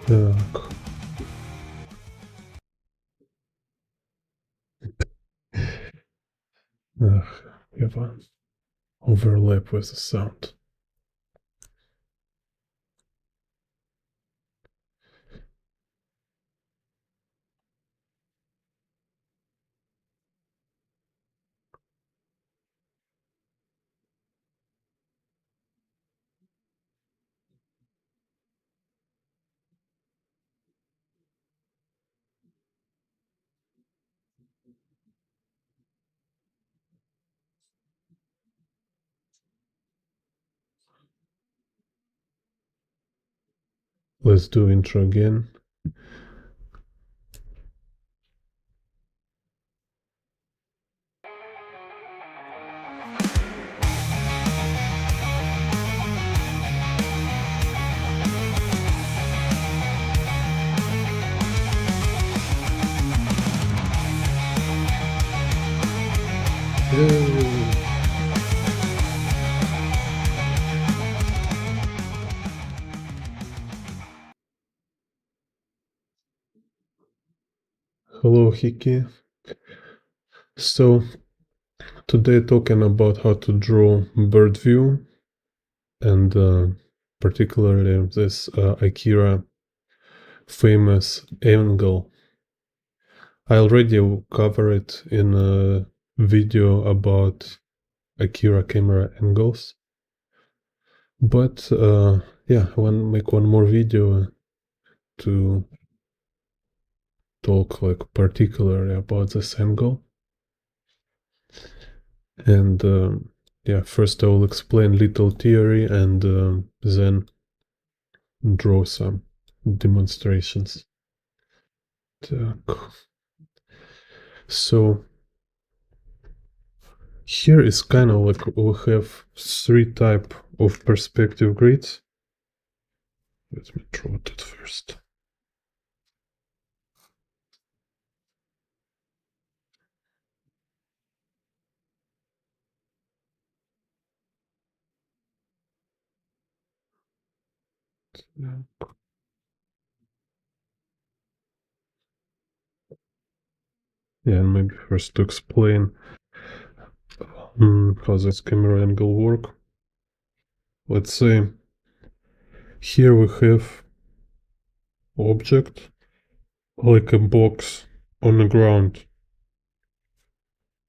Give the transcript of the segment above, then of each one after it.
Так. We have an overlap with the sound. Let's do intro again. Hello, Hiki. So today talking about how to draw bird view and particularly this Akira famous angle. I already covered it in a video about Akira camera angles, but yeah, I want to make one more video to talk like particularly about this angle. And yeah, first I will explain little theory and then draw some demonstrations. So here is kind of like we have three type of perspective grids. Let me draw it first. Yeah, and maybe first to explain how this camera angle work. Let's say here we have object like a box on the ground.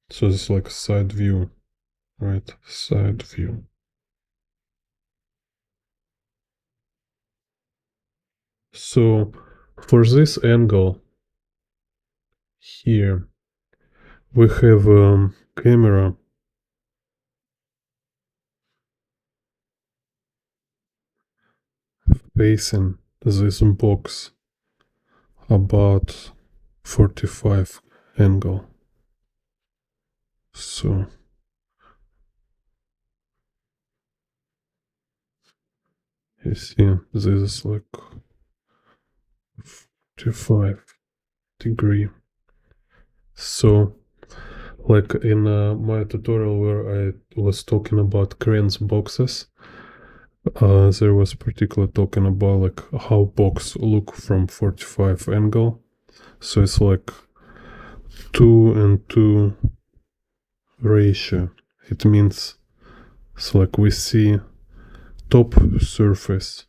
So it's like side view, right? Side view. So for this angle here, we have camera facing this box about 45 angle. So you see this is like 45-degree. So like in my tutorial where I was talking about Crane's boxes, there was particularly talking about like how box look from 45 angle. So it's like 2:2 ratio. It means it's like we see top surface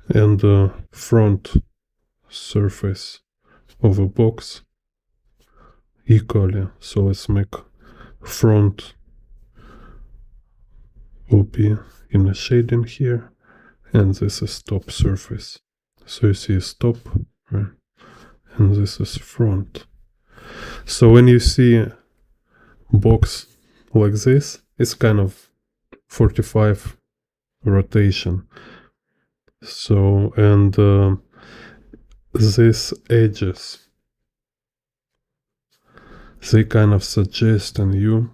and the front surface of a box equally. So let's make front will be in a shading here, and this is top surface. So you see top, right? And this is front. So when you see box like this, it's kind of 45 rotation. So, and these edges, they kind of suggest in you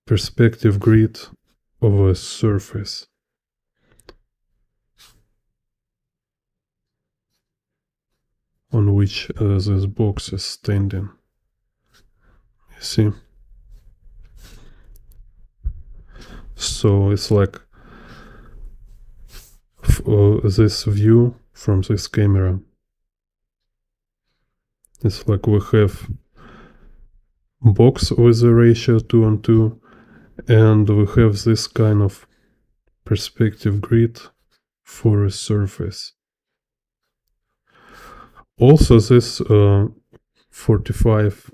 perspective grid of a surface. On which this box is standing. You see? So it's like this view from this camera. It's like we have box with a ratio 2:2, and we have this kind of perspective grid for a surface. Also, this 45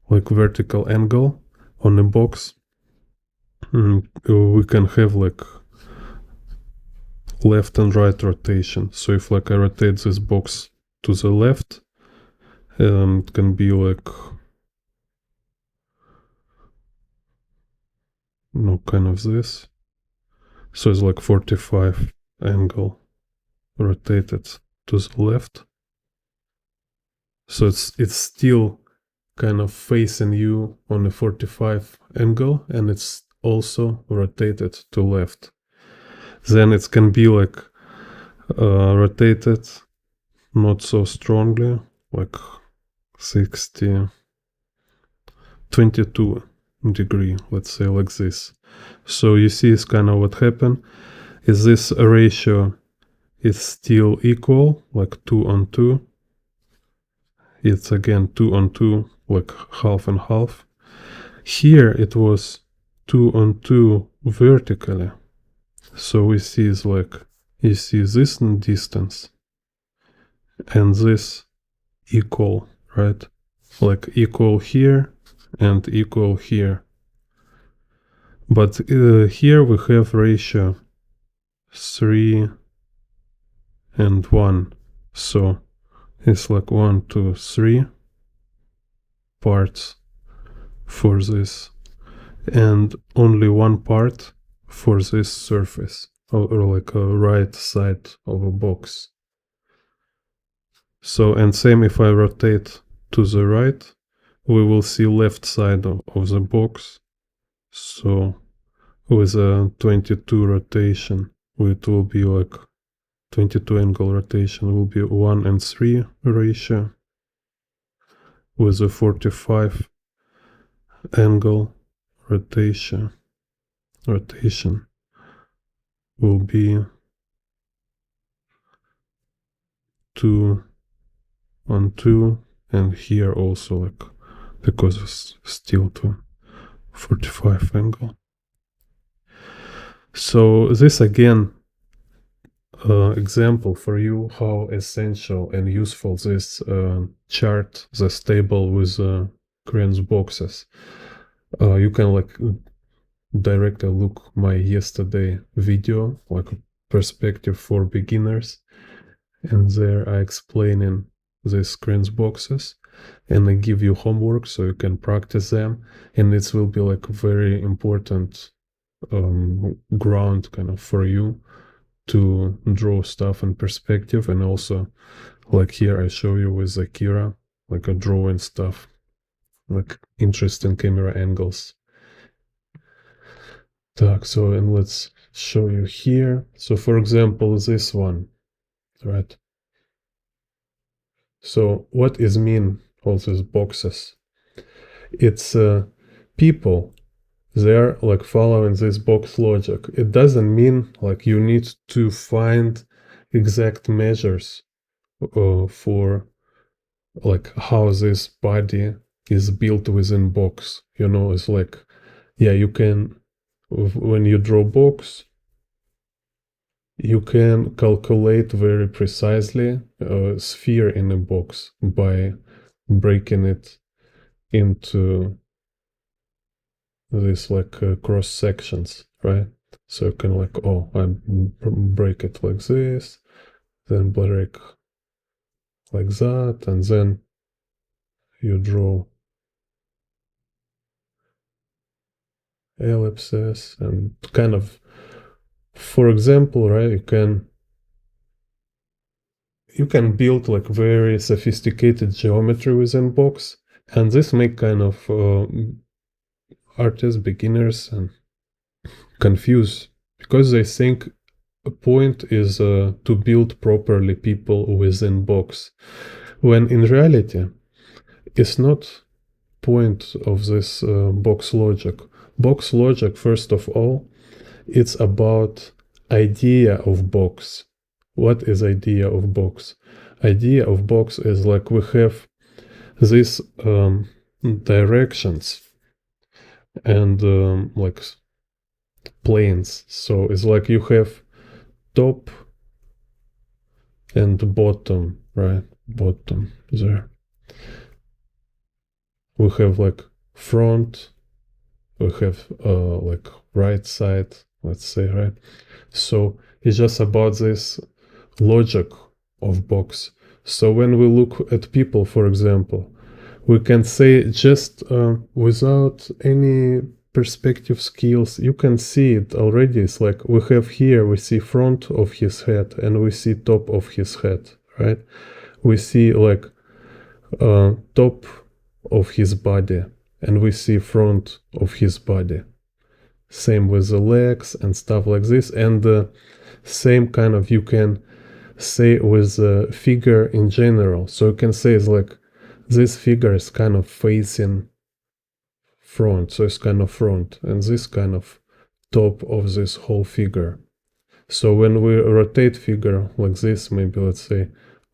like vertical angle on a box, we can have like left and right rotation. So if like I rotate this box to the left, it can be like kind of this. So it's like 45 angle rotated to the left. So it's still kind of facing you on a 45 angle, and it's also rotated to left. Then it can be like rotated not so strongly, like 22 degree, let's say like this. So you see it's kind of what happened is this ratio is still equal, like 2:2. It's again 2:2, like half and half. Here it was 2:2 vertically. So we see is like, you see this distance and this equal, right? Like equal here and equal here. But here we have ratio 3 and 1. So it's like 1, 2, 3 parts for this, and only one part for this surface, or like a right side of a box. So, and same if I rotate to the right, we will see left side of the box. So with a 22 rotation, it will be like 22 angle rotation will be 1 and 3 ratio. With a 45 angle rotation will be 2:2, and here also, like, because it's still to 45 angle. So this again example for you how essential and useful this chart, this table with Kranz boxes. You can like directly look my yesterday video, like perspective for beginners, and there I explaining these Kranz boxes, and I give you homework so you can practice them, and it will be like very important ground kind of for you to draw stuff in perspective. And also, like here I show you with Akira, like a drawing stuff, like interesting camera angles. So, and let's show you here. So for example, this one, right? So what is mean all these boxes? It's people, they're like following this box logic. It doesn't mean like you need to find exact measures for like how this body is built within box. You know, it's like, yeah, you can, when you draw box, you can calculate very precisely a sphere in a box by breaking it into this like cross sections, right? So you can like, oh, I break it like this, then break like that, and then you draw ellipses and kind of, for example, right, you can build like very sophisticated geometry within box, and this make kind of artists, beginners, and confuse, because they think a point is to build properly people within box, when in reality it's not point of this box logic. Box logic, first of all, it's about idea of box. What is idea of box? Idea of box is like we have these directions and like planes. So it's like you have top and bottom, right? Bottom there. We have like front, we have like right side, let's say, right? So it's just about this logic of box. So when we look at people, for example, we can say just without any perspective skills, you can see it already. It's like we have here, we see front of his head and we see top of his head, right? We see like top of his body and we see front of his body. Same with the legs and stuff like this. And same kind of you can say with the figure in general. So you can say it's like this figure is kind of facing front, so it's kind of front, and this kind of top of this whole figure. So when we rotate figure like this, maybe let's say,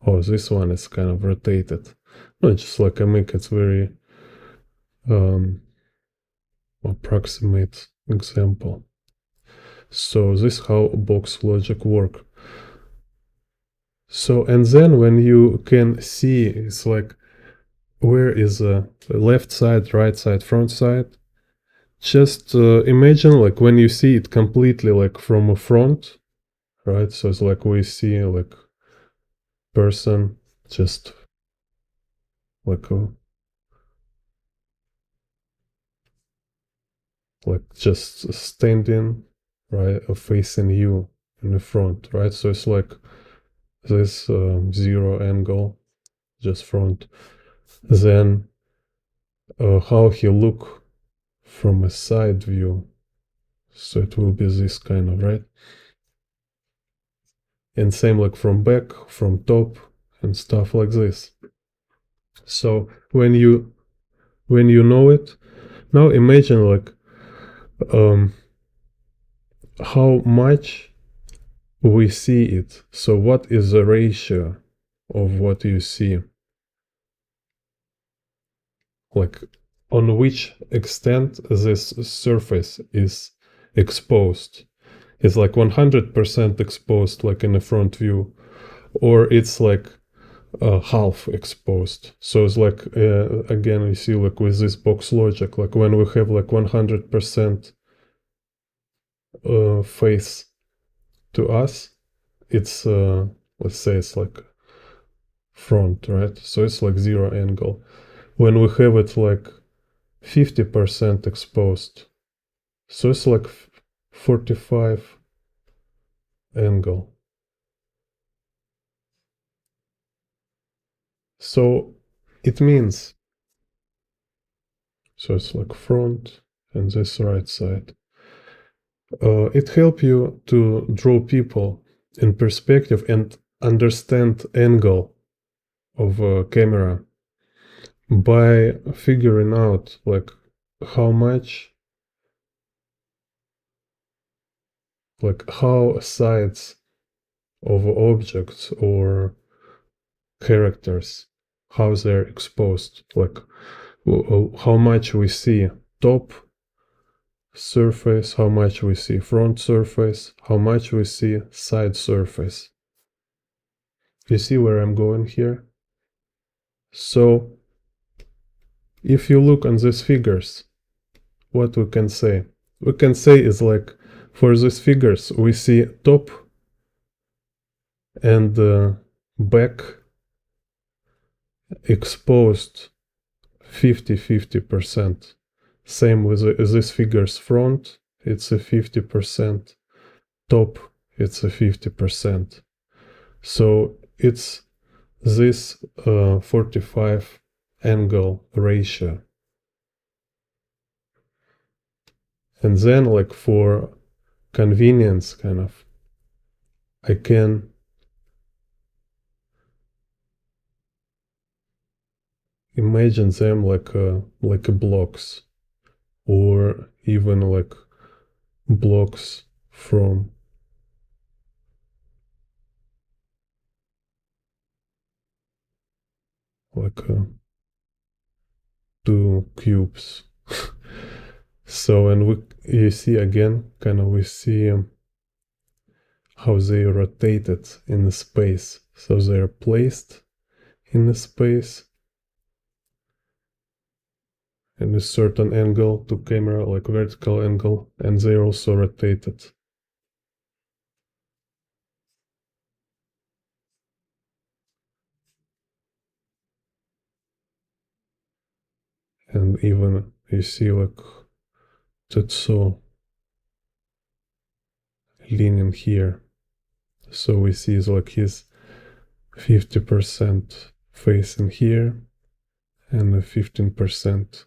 oh, this one is kind of rotated. No, just like I make it very approximate example. So this is how box logic work. So and then when you can see, it's like where is the left side, right side, front side. Just imagine like when you see it completely like from a front, right? So it's like we see like person just like a like just standing, right, facing you in the front, right? So it's like this zero angle, just front. Then how he look from a side view, so it will be this kind of, right? And same like from back, from top, and stuff like this. So when you know it, now imagine like how much we see it. So what is the ratio of what you see? Like on which extent this surface is exposed? It's like 100% exposed, like in the front view, or it's like half exposed. So it's like again you see like with this box logic, like when we have like 100% face to us, it's let's say it's like front, right? So it's like zero angle. When we have it like 50% exposed, so it's like 45 angle. So it means, so it's like front and this right side. It helps you to draw people in perspective and understand angle of a camera by figuring out like how much, like how sides of objects or characters, how they're exposed, like how much we see top surface, how much we see front surface, how much we see side surface. You see where I'm going here? So if you look on these figures, what we can say? We can say is like for these figures we see top and back exposed 50-50%. Same with this figure's front, it's a 50%. Top, it's a 50%. So it's this 45 angle ratio. And then like for convenience kind of, I can imagine them like blocks, or even like blocks from like two cubes. So, and you see again, kind of we see how they rotated in the space. So they are placed in the space in a certain angle to camera, like vertical angle, and they're also rotated. And even you see like Tetsuo leaning here. So we see is like his 50% facing here and a 15%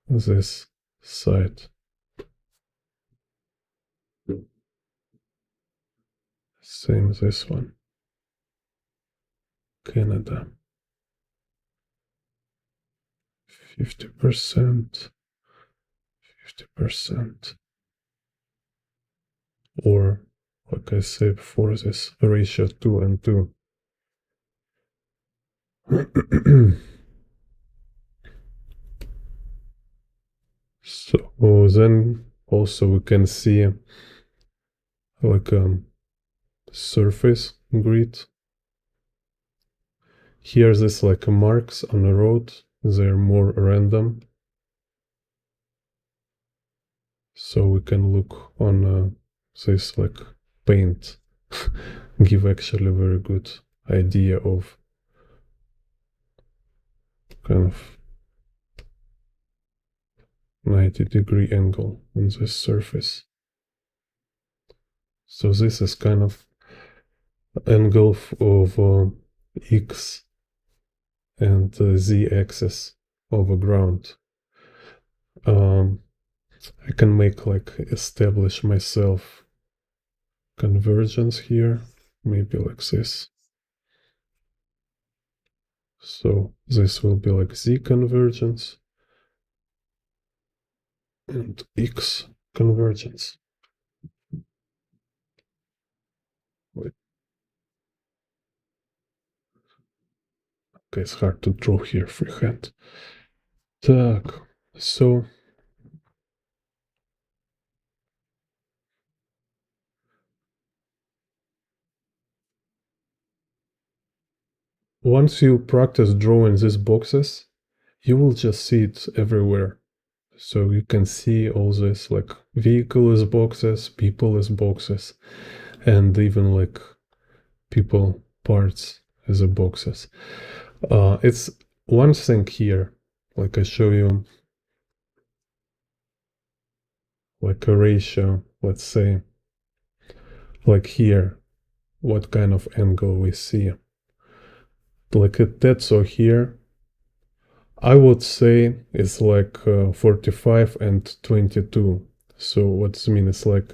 this side. Same this one. Canada. 50%, 50%. Or, like I said before, this ratio 2 and 2. So then also we can see like surface grid. Here this like marks on the road, they're more random. So we can look on this like paint, give actually a very good idea of kind of 90-degree angle on this surface. So this is kind of angle of X and Z axis of a ground. I can make like establish myself convergence here, maybe like this. So this will be like Z convergence and X convergence. Wait. Okay, it's hard to draw here freehand. Так, so once you practice drawing these boxes, you will just see it everywhere. So you can see all this like vehicle as boxes, people as boxes, and even like people parts as a boxes. It's one thing here, like I show you like a ratio, let's say, like here, what kind of angle we see. Like a Tetsuo here, I would say it's like 45 and 22. So what does it mean? It's like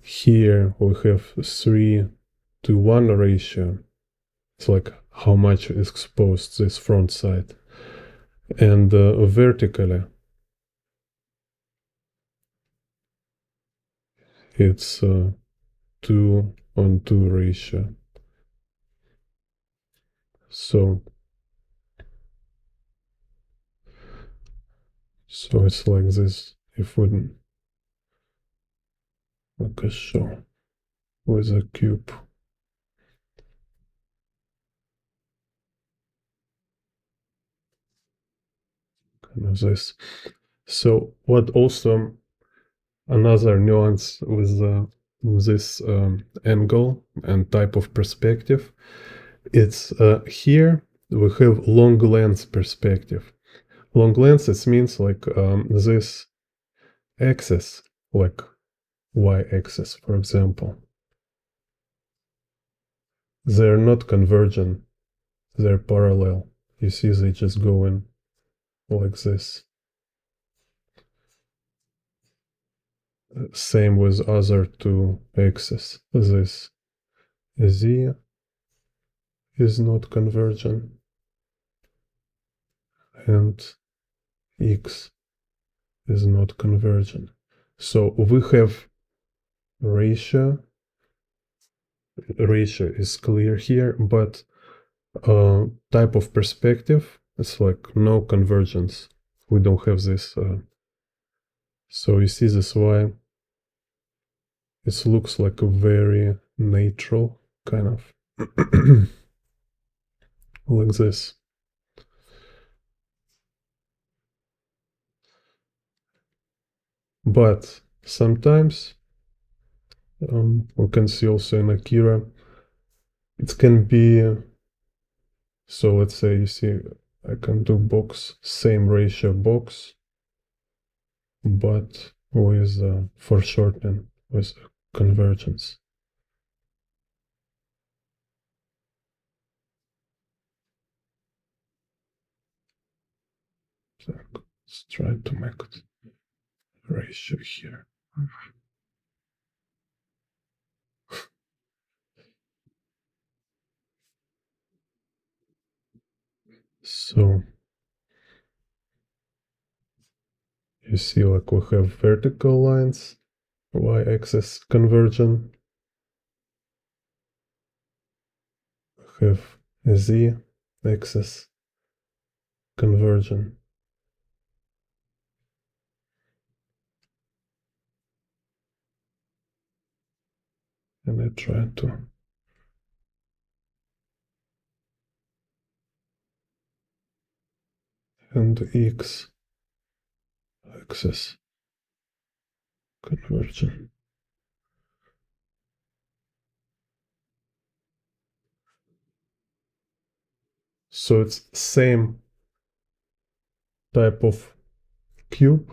here we have 3:1 ratio. It's like how much is exposed this front side. And vertically, it's 2:2 ratio. So it's like this. If we like a show with a cube. Kind of this. So what also another nuance with this angle and type of perspective, it's here we have long lens perspective. Long lens, it means like this axis, like y-axis, for example. They're not convergent, they're parallel. You see, they just go in like this. Same with other two axes. This Z is not convergent, and X is not convergent. So we have ratio is clear here, but type of perspective. It's like no convergence. We don't have this. So you see this why it looks like a very natural kind of like this. But sometimes we can see also in Akira, it can be, so let's say you see, I can do box, same ratio box, but with foreshortening, with convergence. So let's try to make it ratio here. So you see, like we have vertical lines, y-axis convergent, we have z-axis convergent. And I try to and x-axis convergent. So it's same type of cube,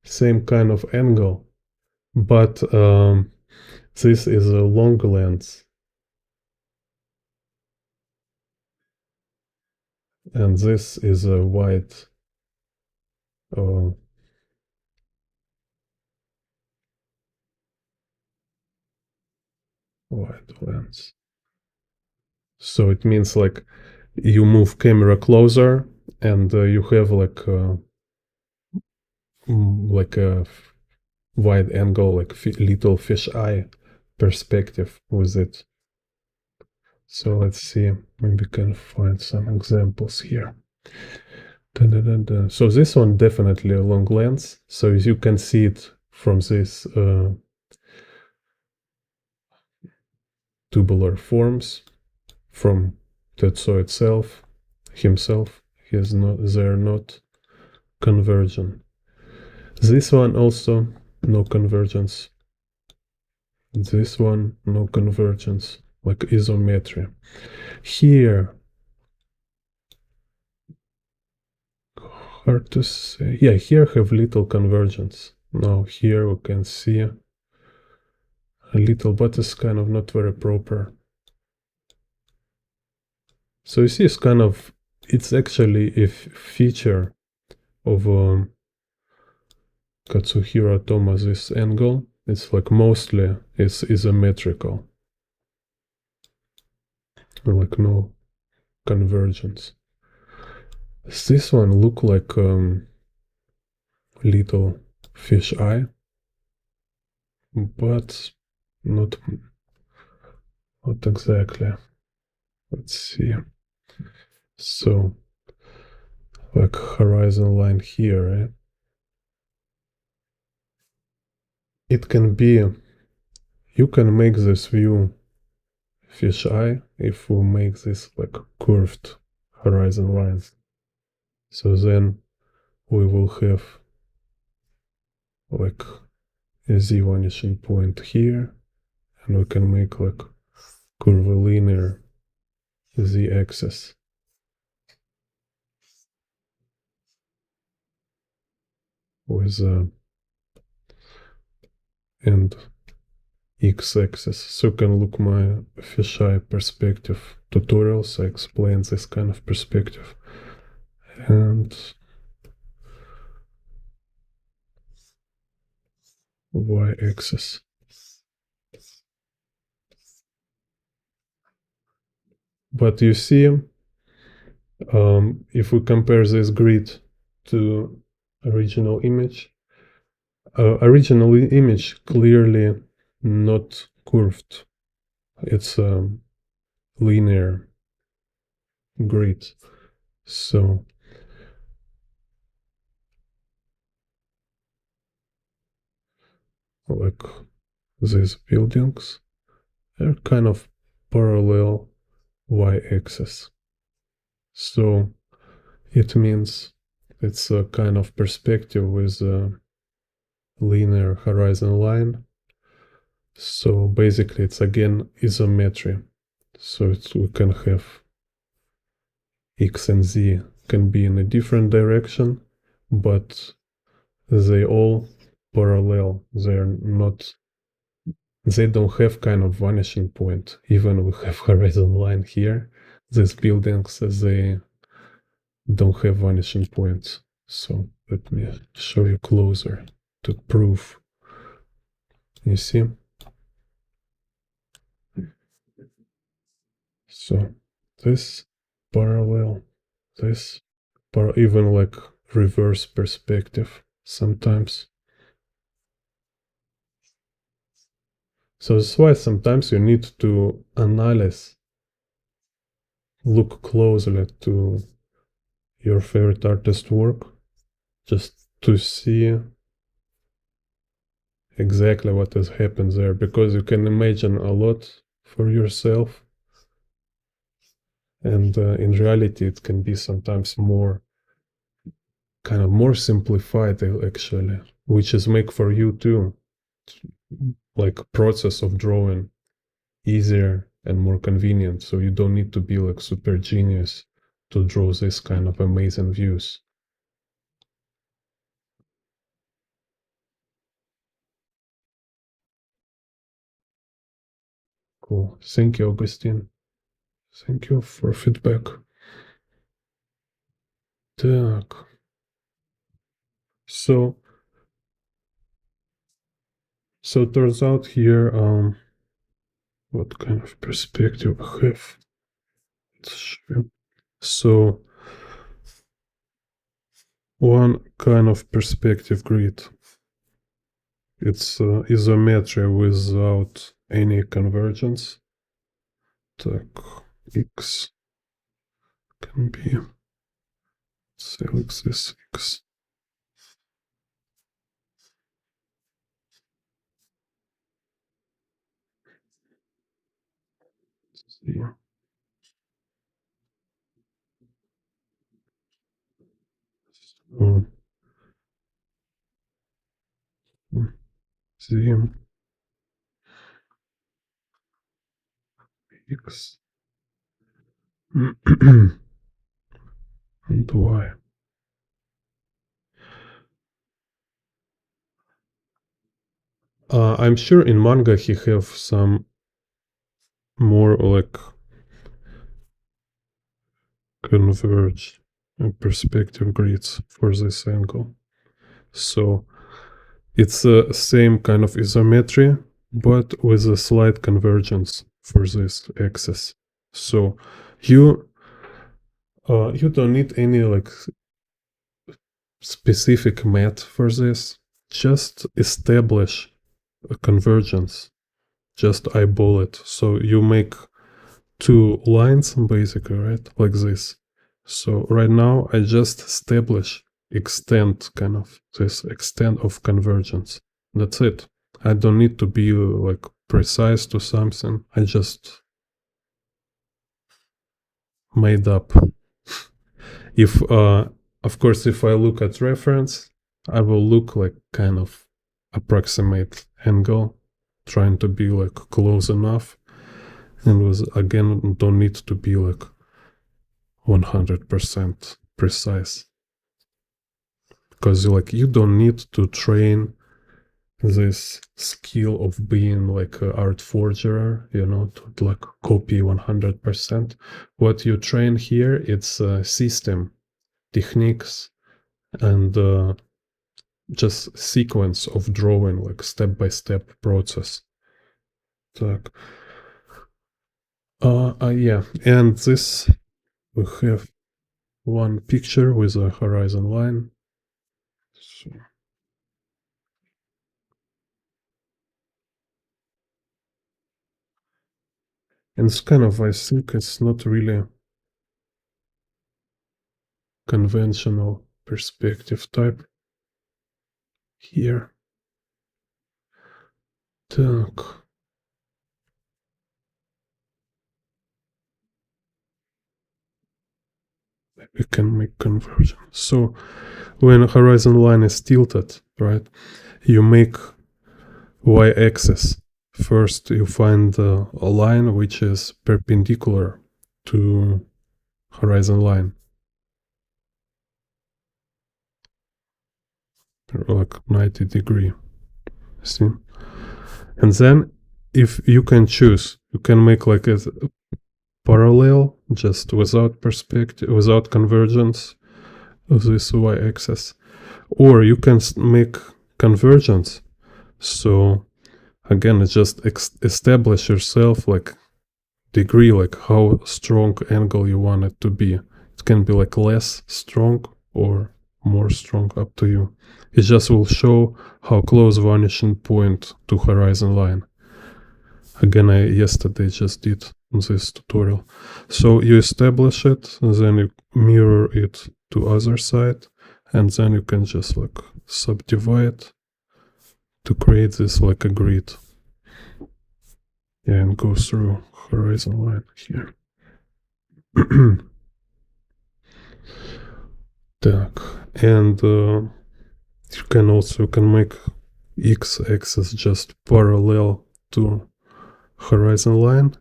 same kind of angle, but this is a long lens, and this is a wide uh, lens. So it means like you move camera closer, and you have like a wide angle, like little fish eye perspective with it. So let's see, maybe we can find some examples here. Dun, dun, dun, dun. So this one definitely a long lens. So as you can see it from this tubular forms, from Tetsuo itself, himself, they're not convergent. This one also no convergence. This one no convergence, like isometry. Here, hard to say. Yeah, here have little convergence. Now here we can see a little, but it's kind of not very proper. So you see, it's kind of, it's actually a feature of Kartsuhiro Otomo, this angle. It's like mostly it's isometrical, like no convergence. Does this one look like little fish eye? But not exactly. Let's see. So, like horizon line here, right? It can be, you can make this view fish eye if we make this like curved horizon lines. So then we will have like a z vanishing point here, and we can make like curvilinear z-axis with and x-axis. So you can look my fisheye perspective tutorials. I explain this kind of perspective. And y-axis. But you see, if we compare this grid to original image clearly not curved. It's linear. grid. So like these buildings are kind of parallel y-axis. So it means it's a kind of perspective with a linear horizon line. So basically it's again isometry. So we can have x and z can be in a different direction, but they all parallel. They don't have kind of vanishing point. Even we have horizon line here. These buildings, they don't have vanishing points. So let me show you closer to prove. You see? So this parallel, this even like reverse perspective sometimes. So that's why sometimes you need to analyze, look closely to your favorite artist's work, just to see exactly what has happened there, because you can imagine a lot for yourself, and in reality it can be sometimes more kind of more simplified actually, which is make for you too like process of drawing easier and more convenient, so you don't need to be like super genius to draw this kind of amazing views. Cool. Thank you, Augustine. Thank you for feedback. Так. So it turns out here, what kind of perspective I have. So one kind of perspective grid. It's isometry without any convergence. Так, x can be, select this x. See. Mm, see x and y. I'm sure in manga he have some more like converge perspective grids for this angle. So it's the same kind of isometry, but with a slight convergence for this axis. So you you don't need any like specific math for this. Just establish a convergence. Just eyeball it. So you make two lines basically, right? Like this. So right now I just establish extent, kind of this extent of convergence. That's it. I don't need to be like precise to something. I just made up. If of course if I look at reference, I will look like kind of approximate angle, trying to be like close enough, and was again don't need to be like 100% precise, because like you don't need to train this skill of being like an art forger, to like copy 100%. What you train here, it's a system, techniques, and just sequence of drawing, like step-by-step process. Так. Yeah, and this we have one picture with a horizon line. So, and it's kind of, I think it's not really conventional perspective type here. Так. We can make conversion. So when a horizon line is tilted, right, you make y-axis. First, you find a line which is perpendicular to horizon line, like 90 degree. See? And then if you can choose, you can make like a parallel, just without perspective, without convergence of this y-axis, or you can make convergence. So again, it's just establish yourself like degree, like how strong angle you want it to be. It can be like less strong or more strong, up to you. It just will show how close vanishing point to horizon line. Again, I yesterday just did this tutorial. So you establish it, then you mirror it to other side, and then you can just like subdivide to create this like a grid. Yeah, and go through horizon line here. Так, and you can also make x-axis just parallel to horizon line,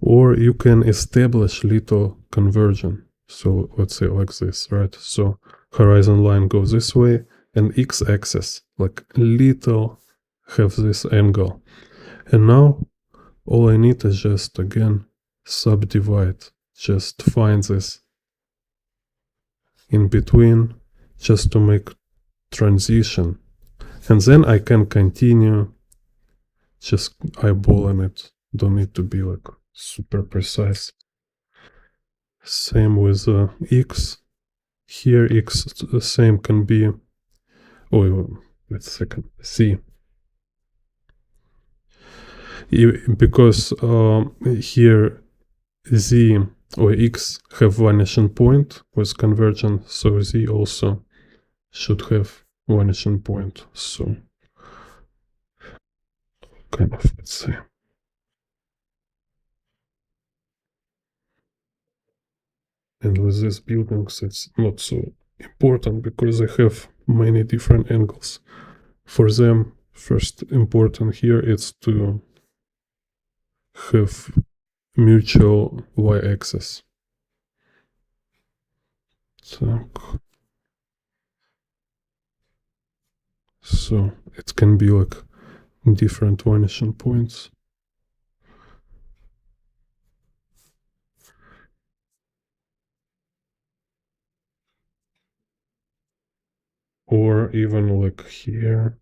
or you can establish little conversion. So let's say like this, right? So horizon line goes this way, and x-axis like little have this angle. And now all I need is just again subdivide, just find this in between, just to make transition, and then I can continue just eyeballing it. Don't need to be like super precise. Same with x. Here x the same can be, oh wait a second, c, because here z or x have vanishing point with convergence, so z also should have vanishing point. So kind of, let's say, and with these buildings it's not so important because they have many different angles. For them, first important here is to have mutual y-axis. So it can be like different vanishing points. Or even like here.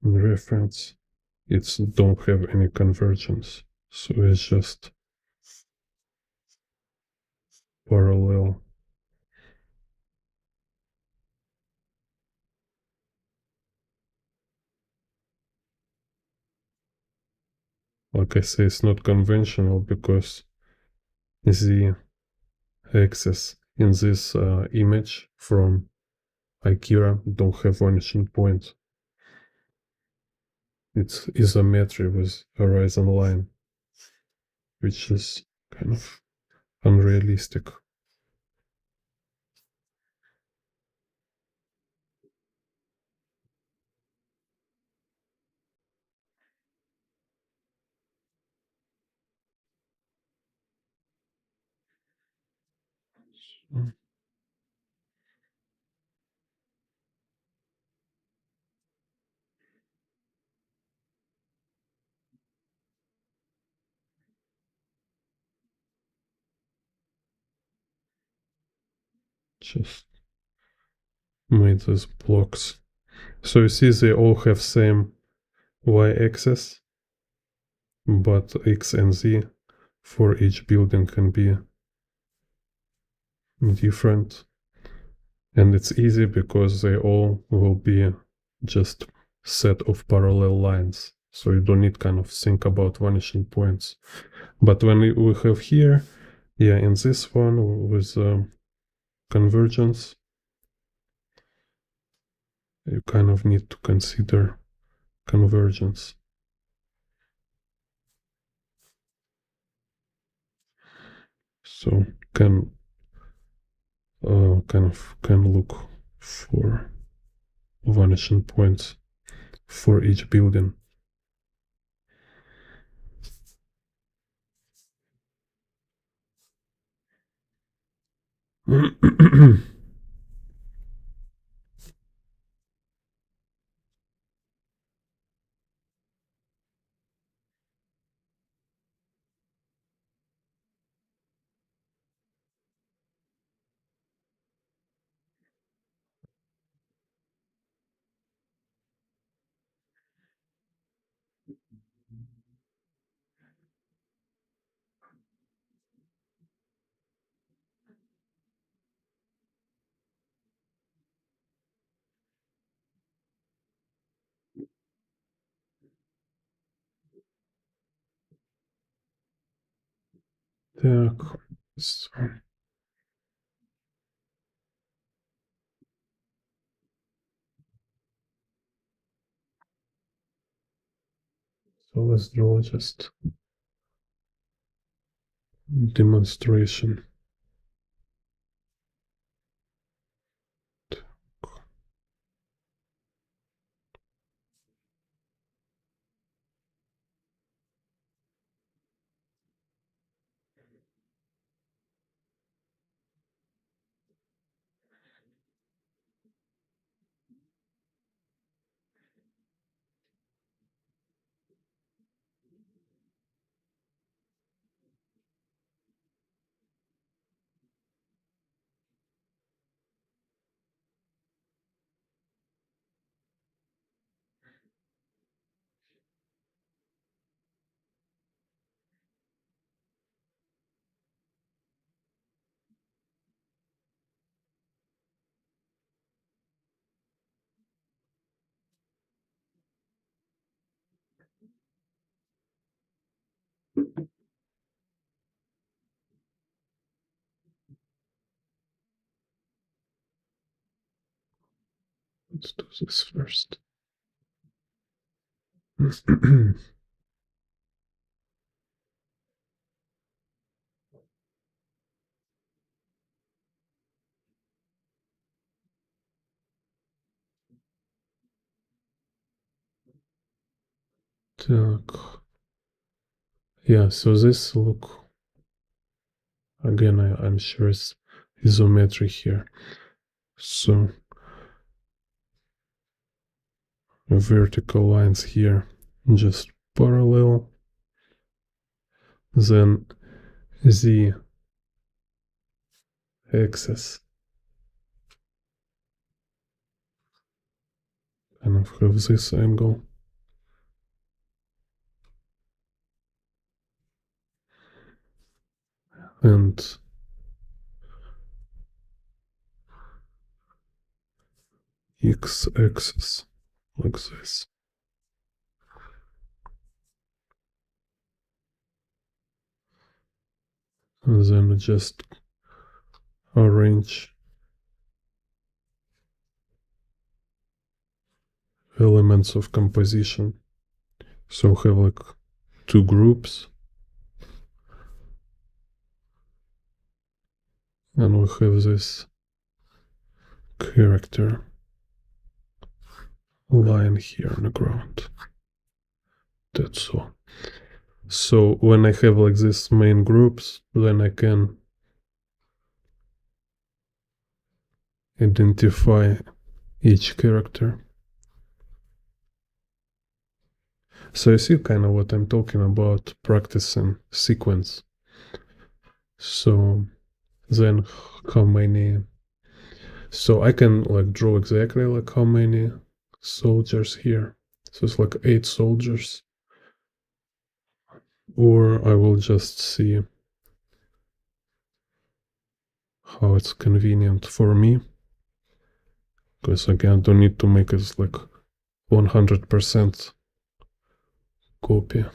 In reference, it's don't have any convergence. So it's just parallel. Like I say, it's not conventional because the axis in this image from Akira don't have vanishing point. It's isometry with horizon line, which is kind of unrealistic. Just made these blocks. So you see they all have same y-axis, but x and z for each building can be different. And it's easy because they all will be just set of parallel lines. So you don't need kind of think about vanishing points. But when we have here, yeah, in this one with convergence, you kind of need to consider convergence. So can can look for vanishing points for each building. Так, so let's draw just demonstration. Let's do this first. Так. Yeah, so this look, again, I'm sure it's isometry here. So vertical lines here just parallel. Then the axis kind of have this angle. And x-axis like this. And then just arrange elements of composition. So have like two groups. And we have this character line here on the ground. That's all. So when I have like these main groups, then I can identify each character. So you see kind of what I'm talking about, practicing sequence. So then how many, so I can like draw exactly like how many soldiers here. So it's like 8 soldiers. Or I will just see how it's convenient for me. Because again, I don't need to make it like 100% copy.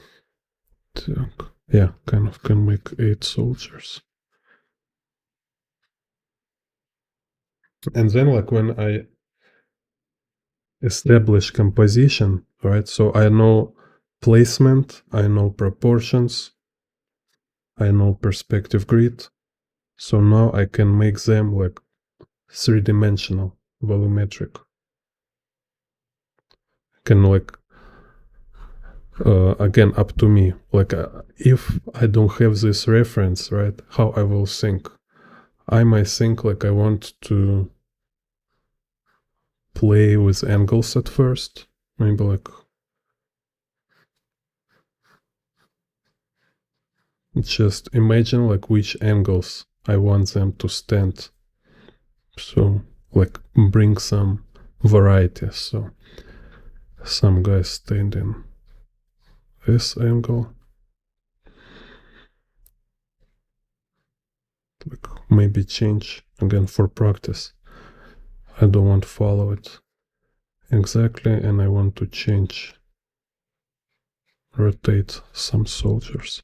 Yeah, kind of can make 8 soldiers. And then like when I establish composition, right? So I know placement, I know proportions, I know perspective grid. So now I can make them like three-dimensional, volumetric. Can like again up to me. Like if I don't have this reference, right? How I will think? I might think like I want to play with angles at first. Maybe like just imagine like which angles I want them to stand. So like bring some variety. So some guys stand in this angle. Like maybe change again for practice. I don't want to follow it exactly, and I want to change, rotate some soldiers.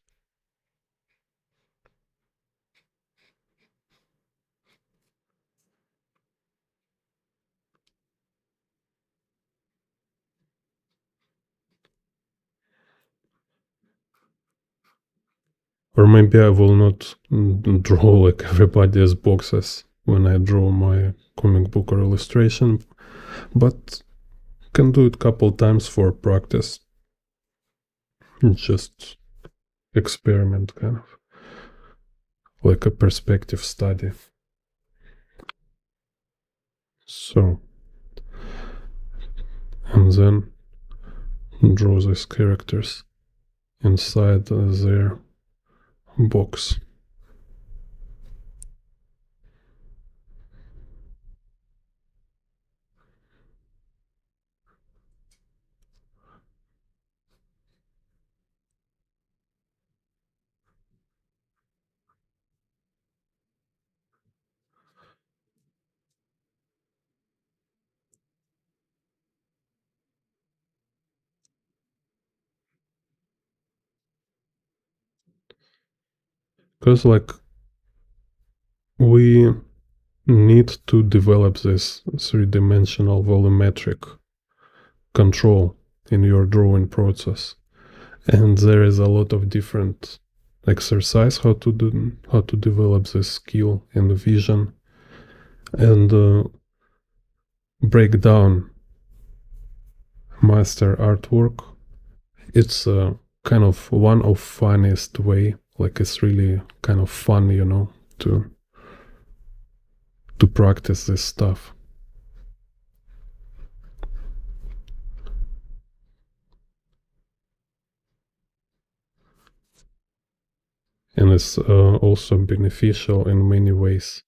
Or maybe I will not draw like everybody as boxes when I draw my comic book or illustration, but can do it couple times for practice. Just experiment, kind of like a perspective study. So, and then draw these characters inside their box. Because like we need to develop this three-dimensional volumetric control in your drawing process, and there is a lot of different exercise how to develop this skill and vision, and break down master artwork. It's kind of one of funniest way, like it's really kind of fun, to practice this stuff. And it's also beneficial in many ways.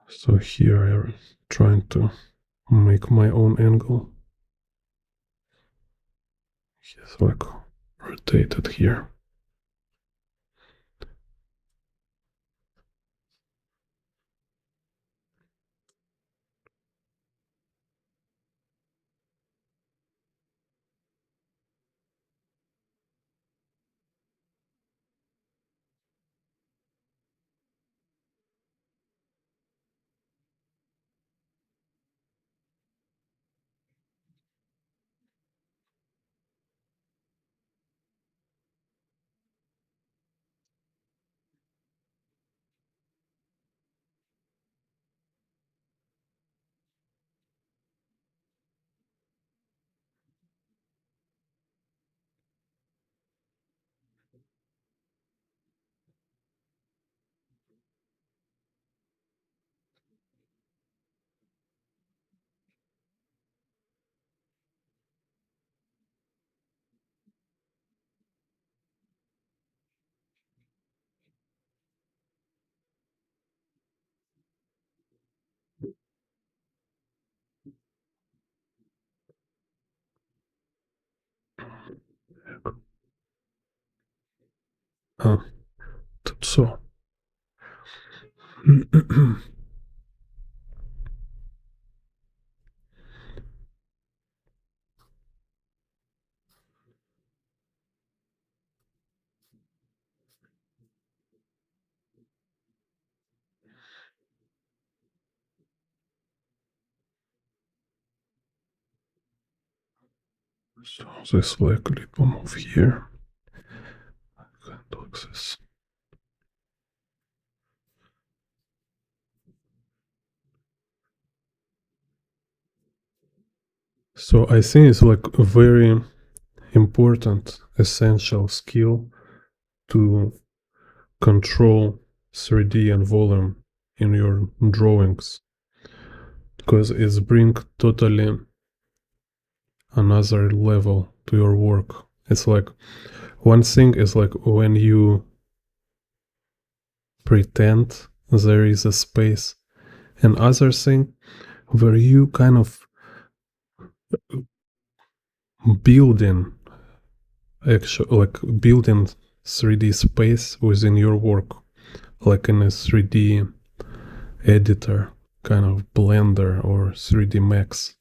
So here I'm trying to make my own angle. Just like rotate it here. So this likely will move here. Like this. So I think it's like a very important, essential skill to control 3D and volume in your drawings, because it's bring totally another level to your work. It's like one thing is like when you pretend there is a space, and other thing where you kind of building actual like building 3D space within your work, like in a 3D editor, kind of Blender or 3D Max.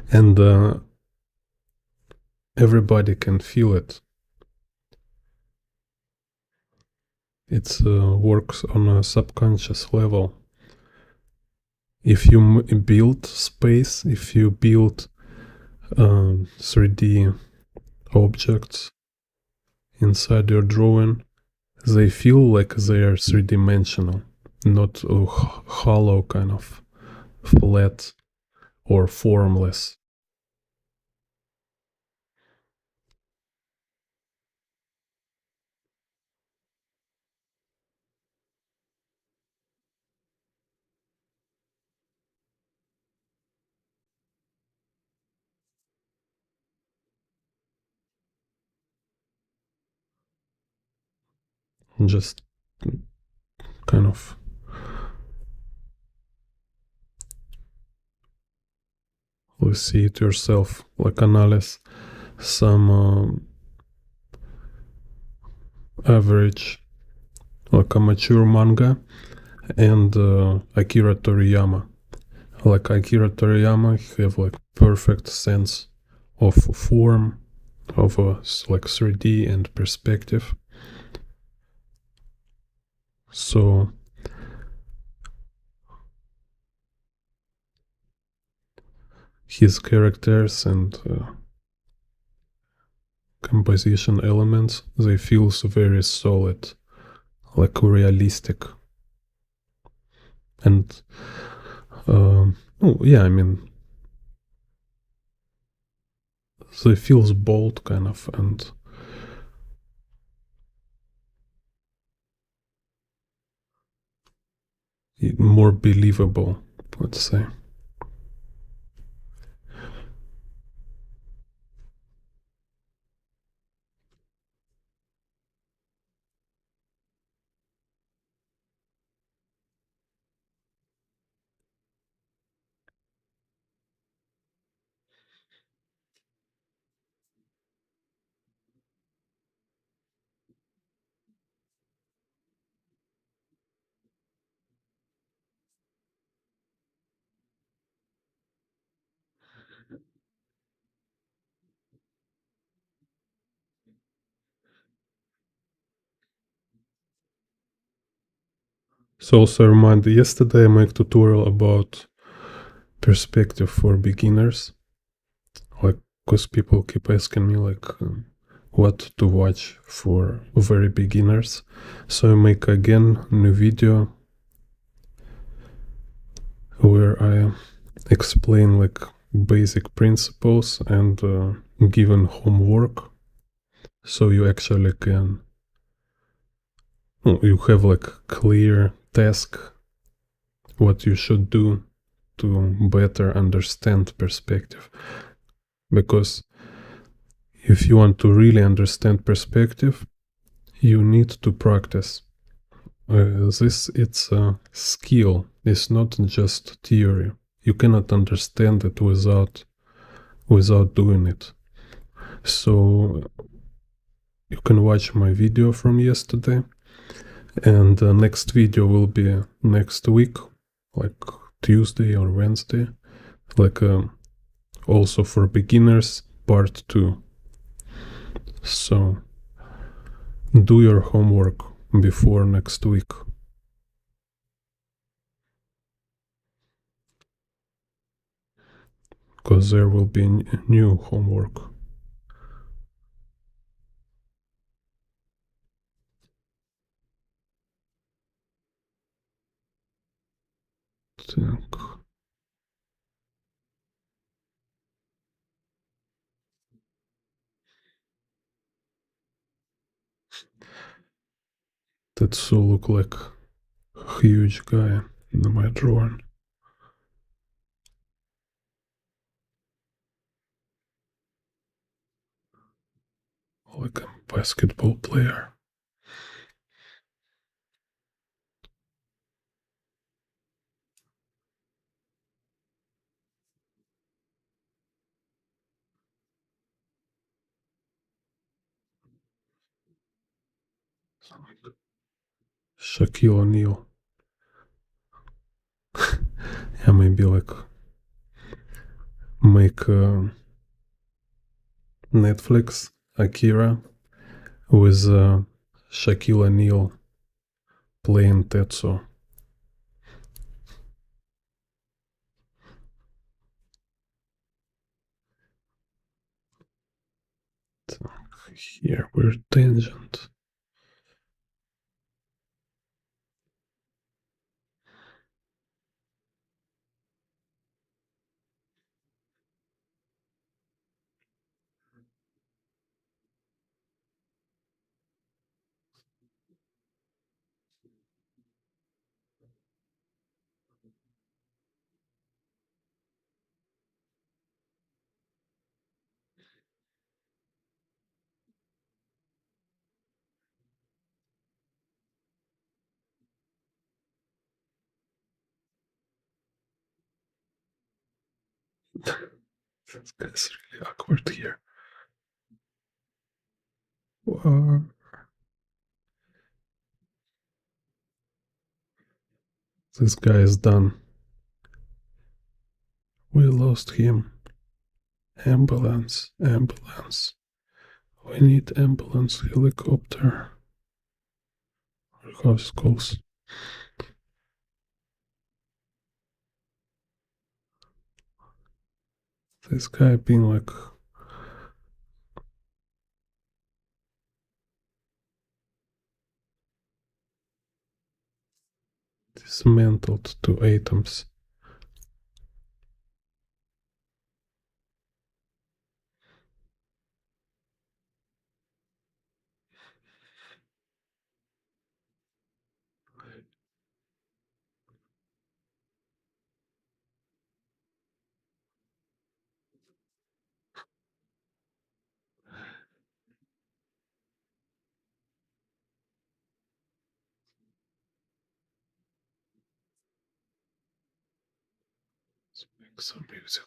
And everybody can feel it. It works on a subconscious level. If you build space, if you build 3D objects inside your drawing, they feel like they are three-dimensional, not hollow, kind of flat or formless. Just kind of see it yourself, like analyze some average, like a mature manga, and Akira Toriyama. Like Akira Toriyama have like perfect sense of form, of like 3D and perspective. So his characters and composition elements, they feel so very solid, like realistic. And oh yeah, I mean, they feels bold kind of, and more believable, let's say. So also remind, yesterday I made tutorial about perspective for beginners, like, because people keep asking me like what to watch for very beginners. So I make again new video where I explain like basic principles and given homework, so you actually can, you have like clear task what you should do to better understand perspective. Because if you want to really understand perspective, you need to practice. It's a skill, it's not just theory. You cannot understand it without doing it. So you can watch my video from yesterday, and the next video will be next week, like Tuesday or Wednesday, like also for beginners, part 2. So do your homework before next week, because there will be new homework. Так. That's so look like a huge guy in my drawing. Like a basketball player. Shaquille O'Neal. Yeah, maybe like make Netflix Akira with Shaquille O'Neal playing Tetsuo. Here, weird tangent. This guy's really awkward here. This guy is done. We lost him. Ambulance, ambulance. We need ambulance, helicopter. House calls. This guy being like dismantled to atoms. Let's make some music.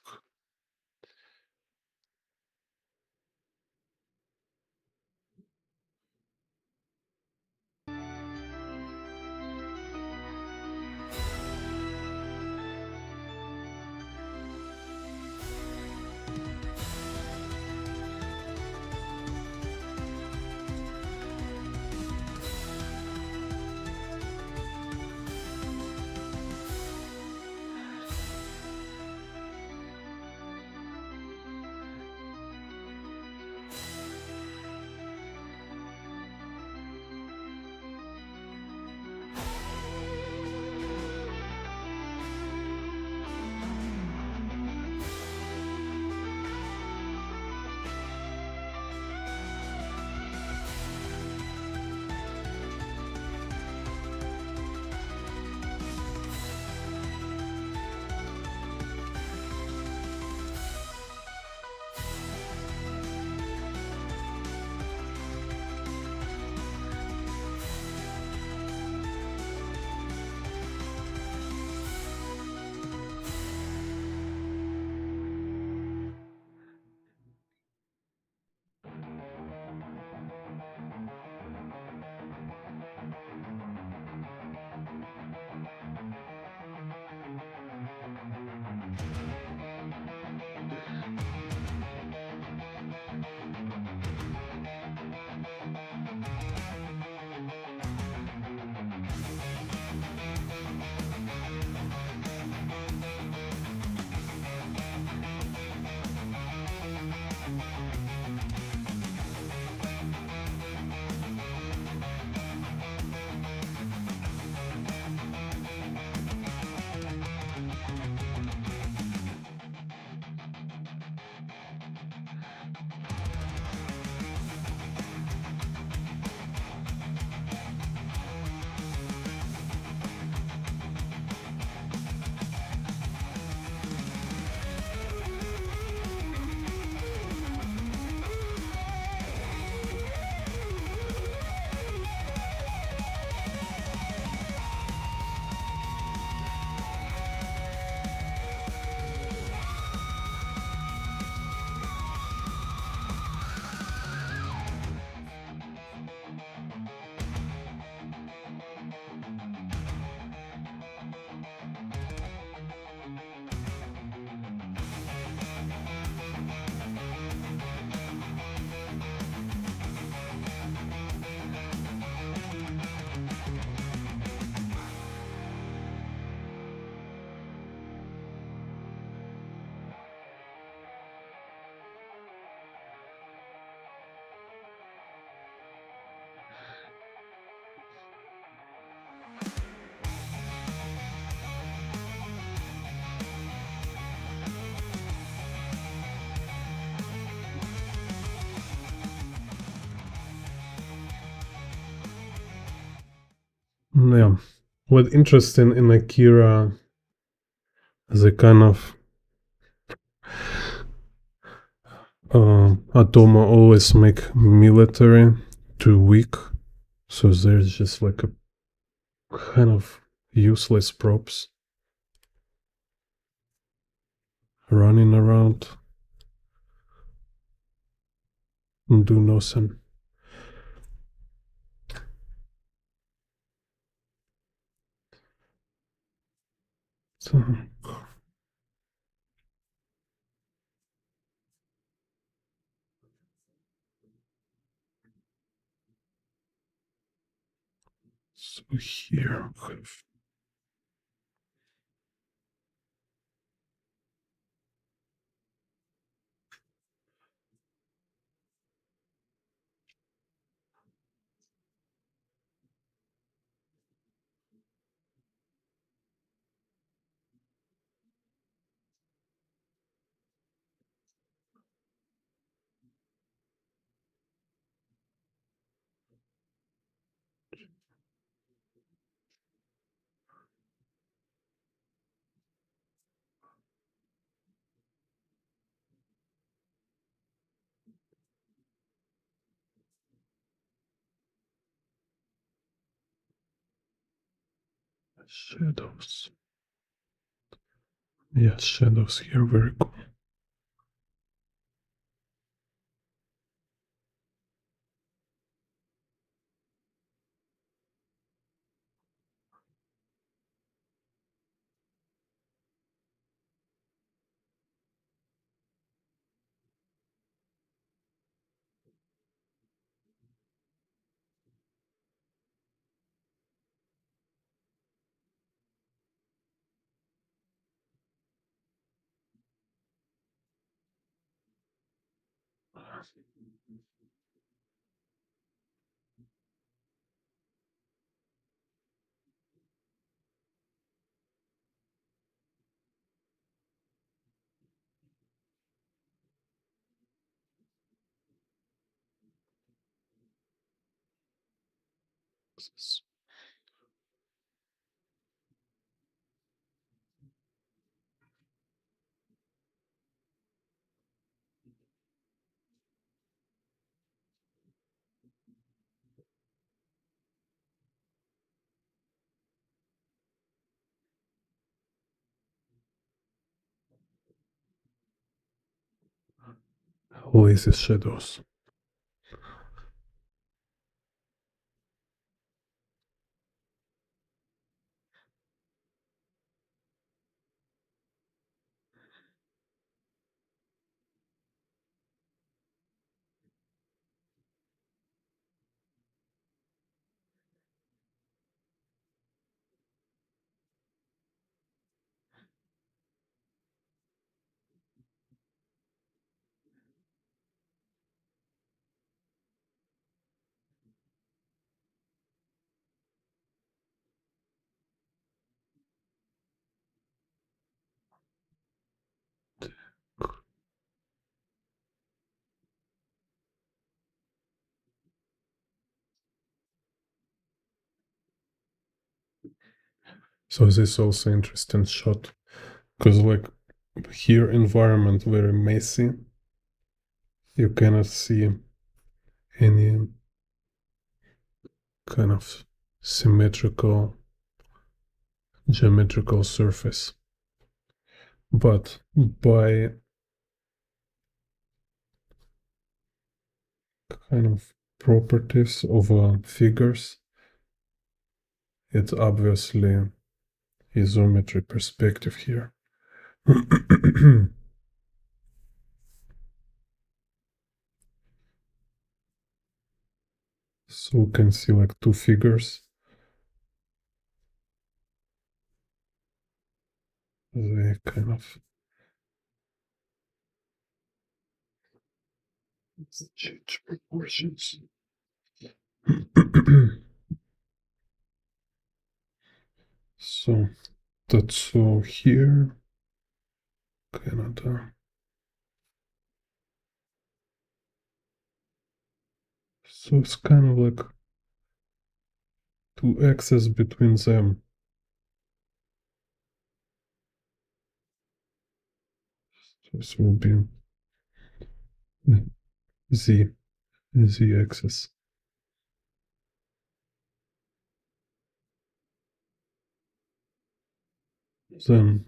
Yeah. What interesting in Akira is a kind of Otomo always make military too weak, so there's just like a kind of useless props running around and do nothing. So, so here we have shadows. Yes, shadows here, very cool. Oasis shadows. So this is also interesting shot, because like here environment very messy. You cannot see any kind of symmetrical geometrical surface. But by kind of properties of figures, it's obviously isometry perspective here. So we can see like two figures. They kind of change proportions. So that's all here. Canada. So it's kind of like two axes between them. So this will be z axis. Then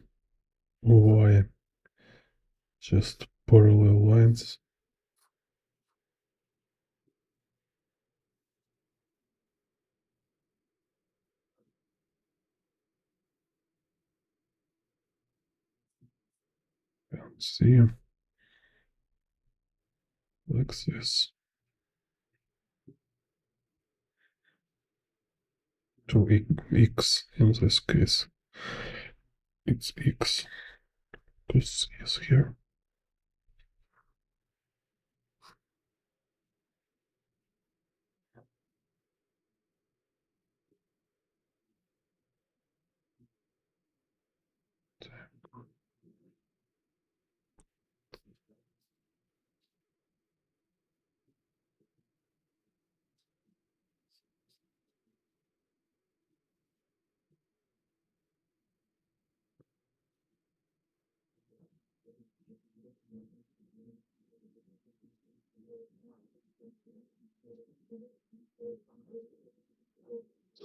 y, just parallel lines. And z like this. To x in this case. It's x, because z is here.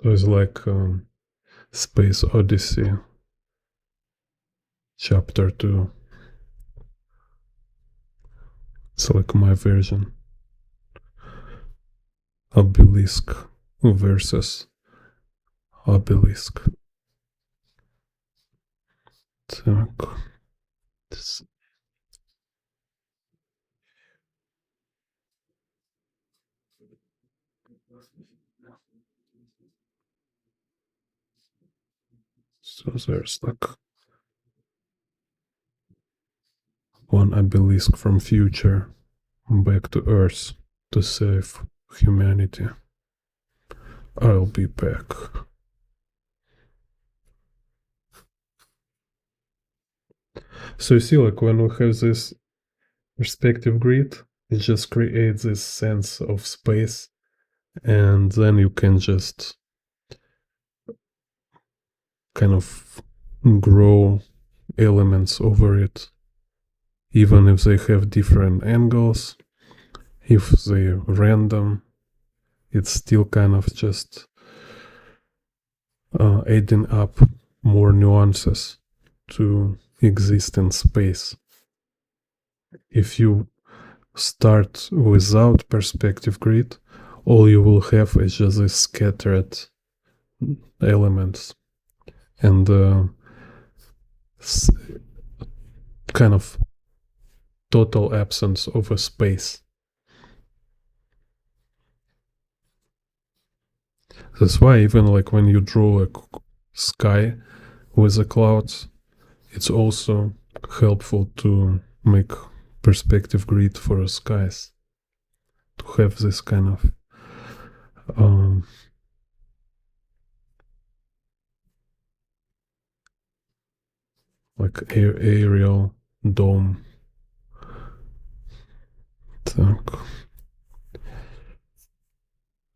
So it's like Space Odyssey chapter 2. It's like my version. Obelisk versus obelisk. Так. So there's like one obelisk from future back to Earth to save humanity. I'll be back. So you see, like when we have this perspective grid, it just creates this sense of space, and then you can just kind of grow elements over it, even if they have different angles. If they're random, it's still kind of just adding up more nuances to exist in space. If you start without perspective grid, all you will have is just these scattered elements and kind of total absence of a space. That's why even like when you draw a sky with the clouds, it's also helpful to make perspective grid for the skies, to have this kind of like aerial dome. Так.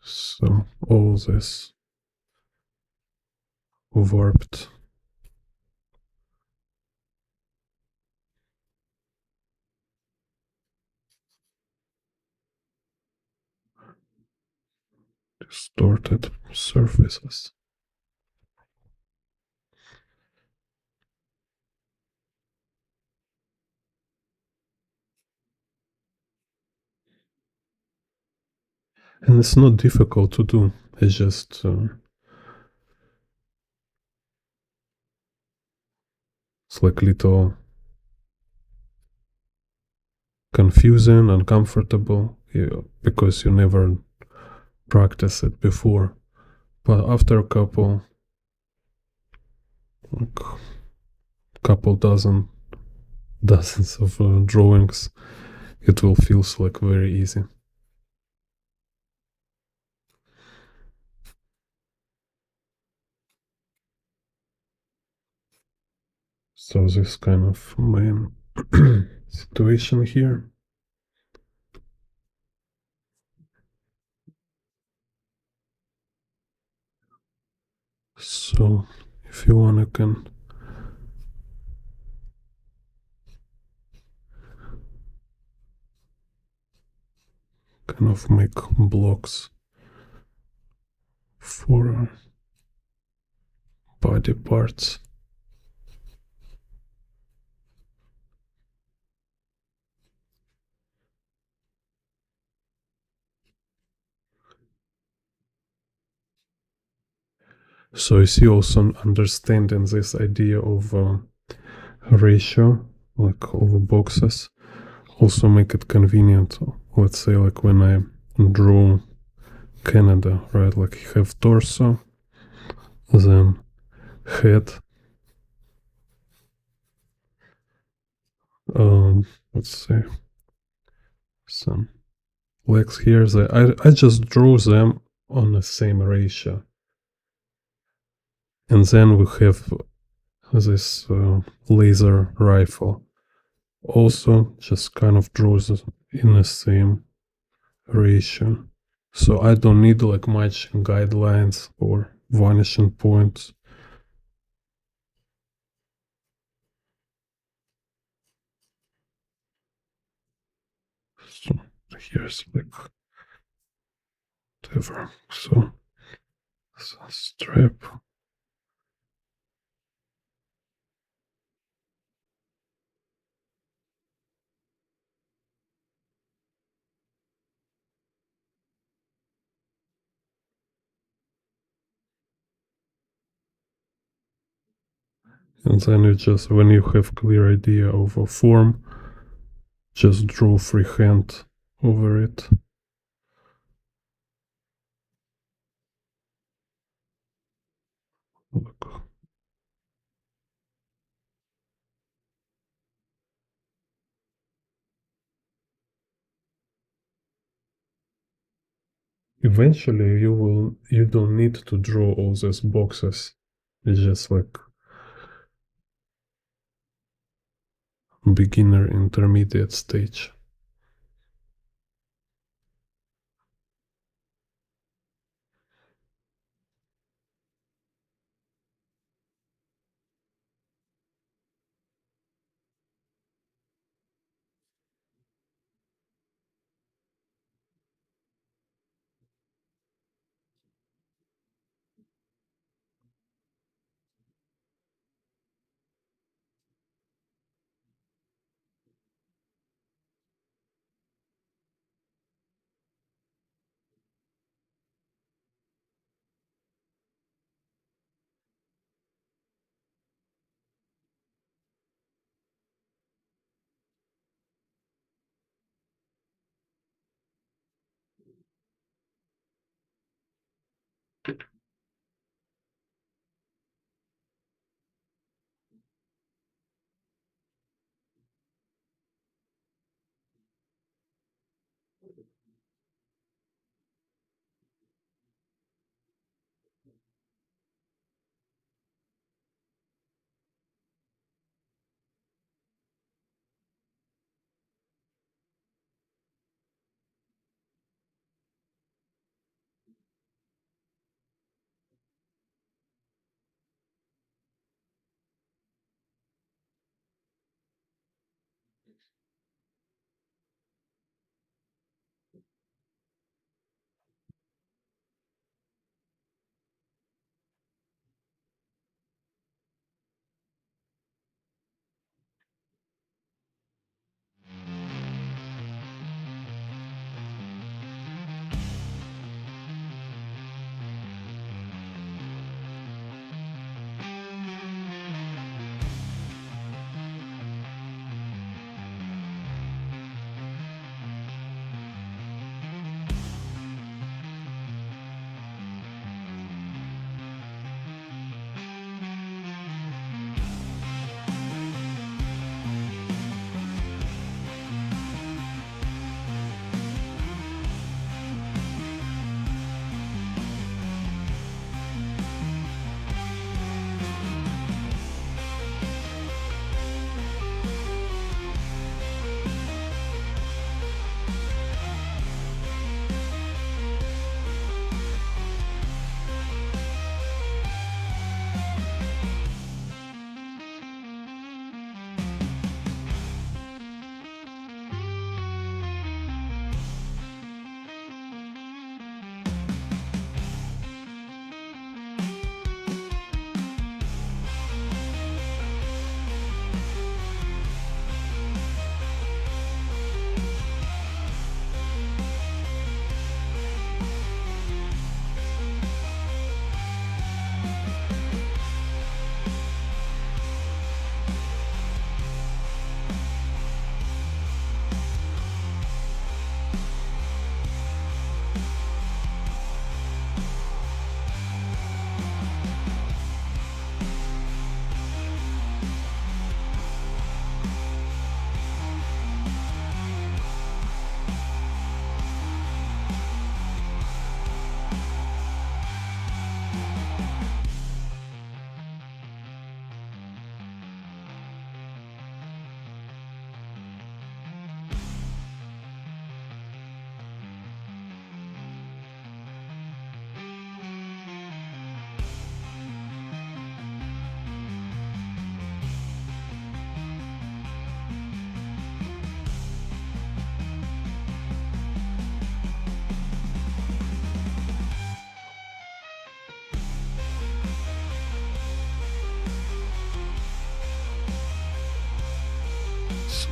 So all this warped. Distorted surfaces. And it's not difficult to do. It's just it's like little confusing, uncomfortable, because you never practice it before. But after a like, couple dozens of drawings, it will feel like very easy. So this kind of main situation here. So if you want, you can kind of make blocks for body parts. So you see also understanding this idea of ratio, like over boxes, also make it convenient. Let's say like when I draw Canada, right? Like you have torso, then head, let's say some legs here. I just draw them on the same ratio. And then we have this laser rifle. Also just kind of draws in the same ratio. So I don't need like much guidelines or vanishing points. So here's like whatever. So strap. And then you just, when you have clear idea of a form, just draw freehand over it. Look. Eventually you don't need to draw all these boxes. It's just like beginner intermediate stage.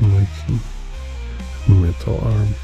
making metal arm.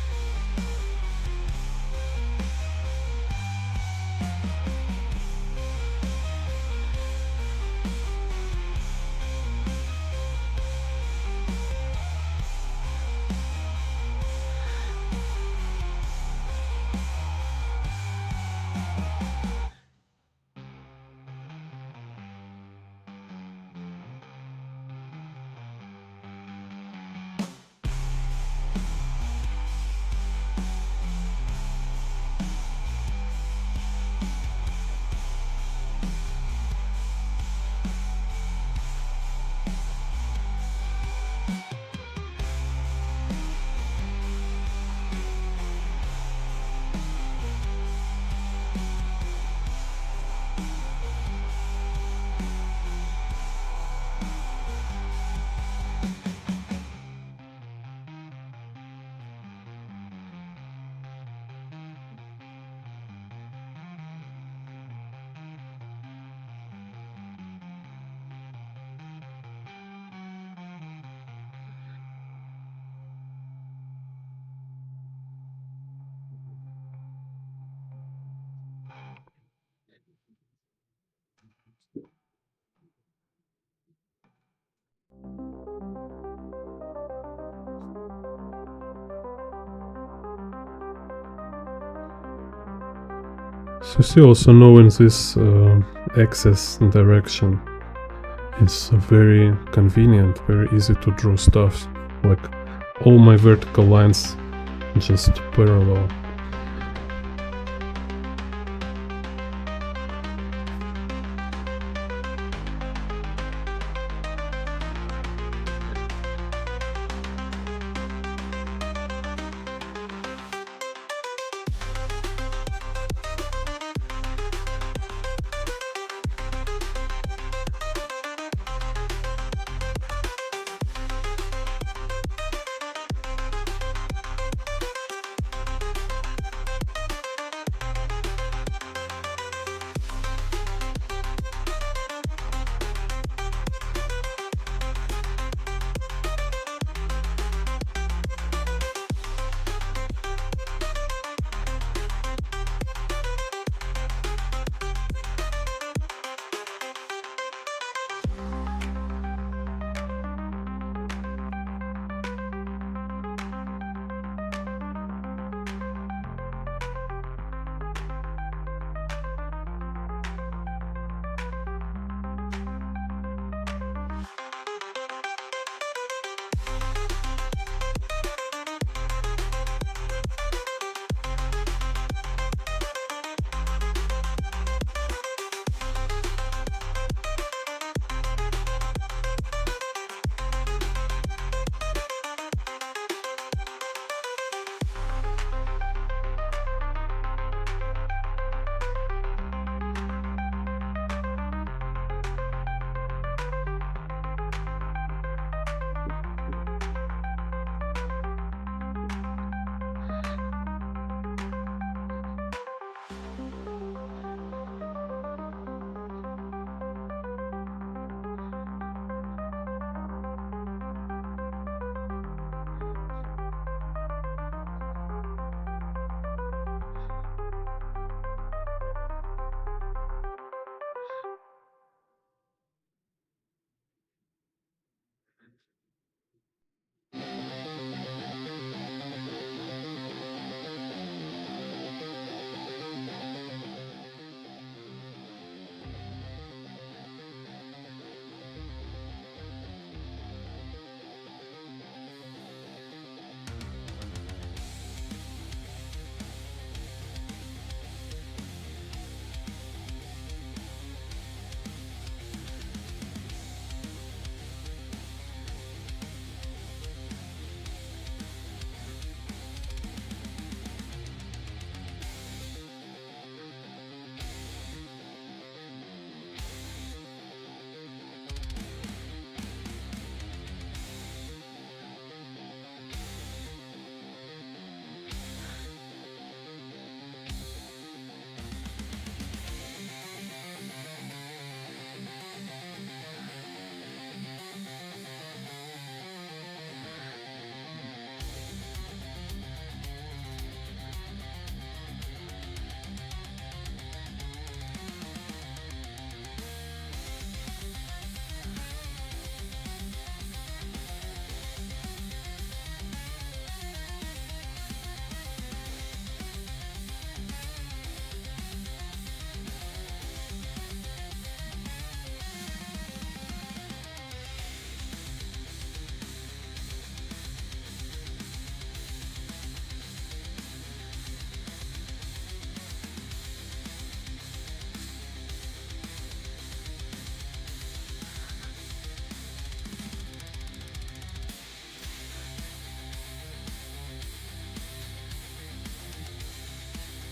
So you see also knowing this axis direction is very convenient, very easy to draw stuff. Like all my vertical lines just parallel.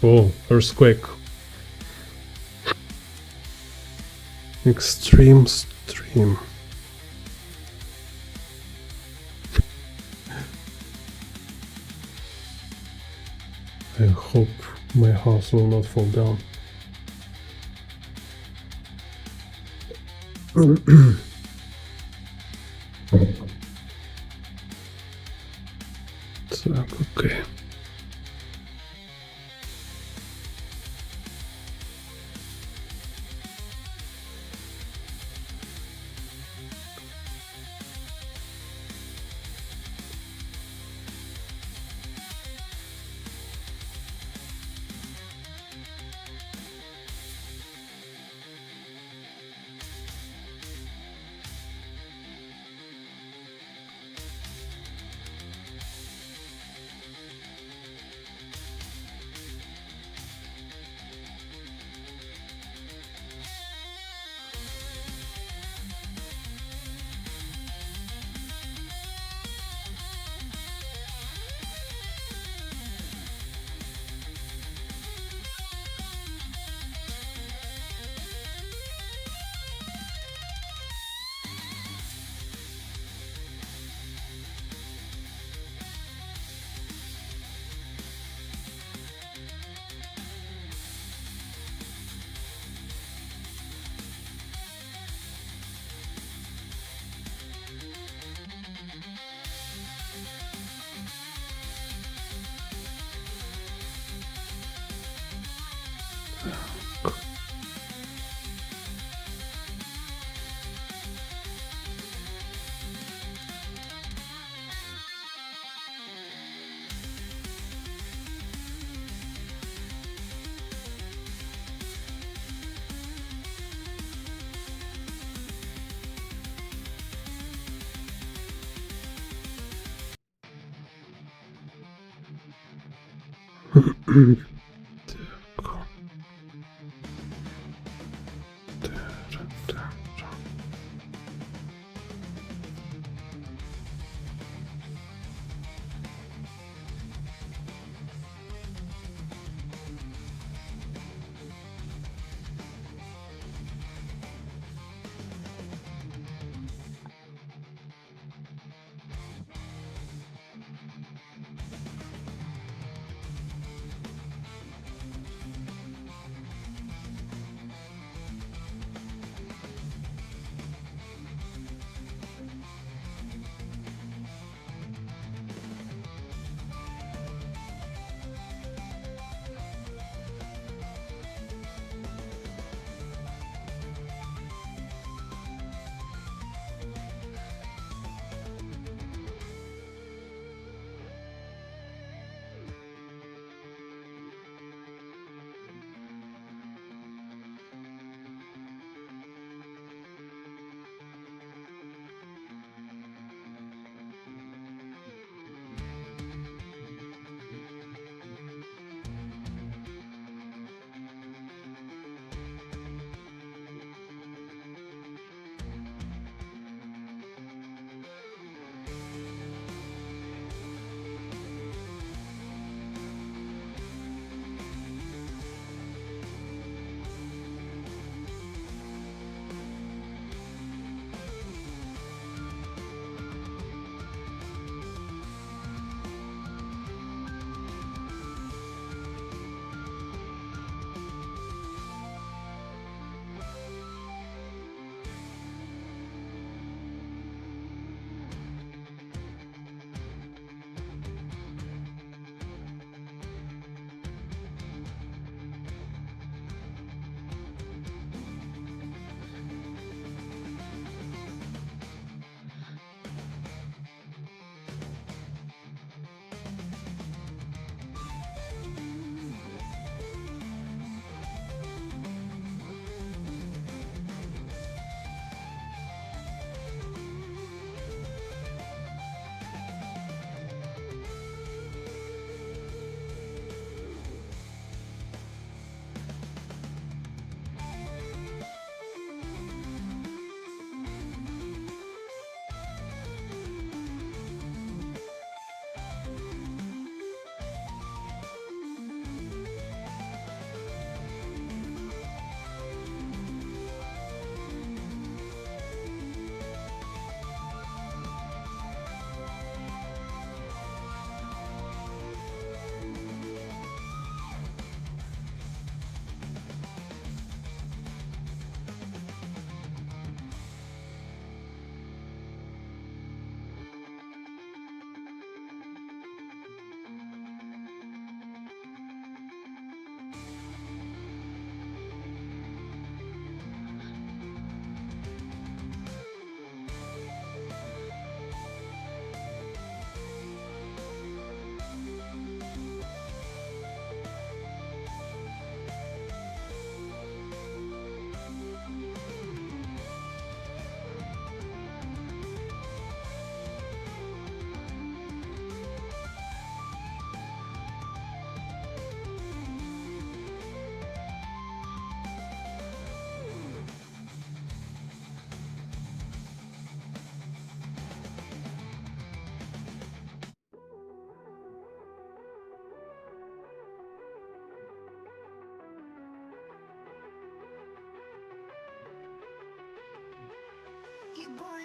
Oh, earthquake. Extreme stream. I hope my house will not fall down. Так, окей.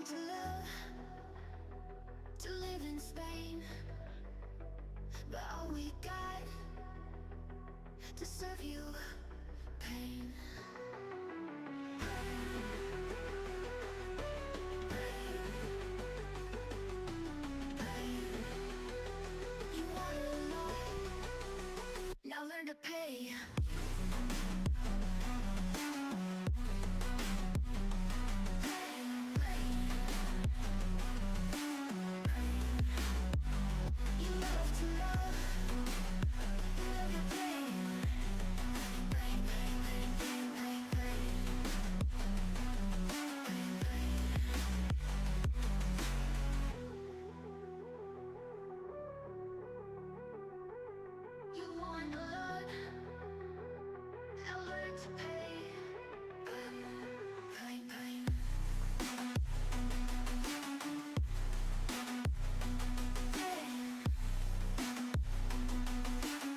to love, to live in Spain, but all we got to serve you pain. You want a lot, now learn to pay. You love to love, you love your pain. Pain, pain, pain, pain, pain, pain. Pain, pain. You want a lot, now learn to pay. Pain, pain, pain. Pain,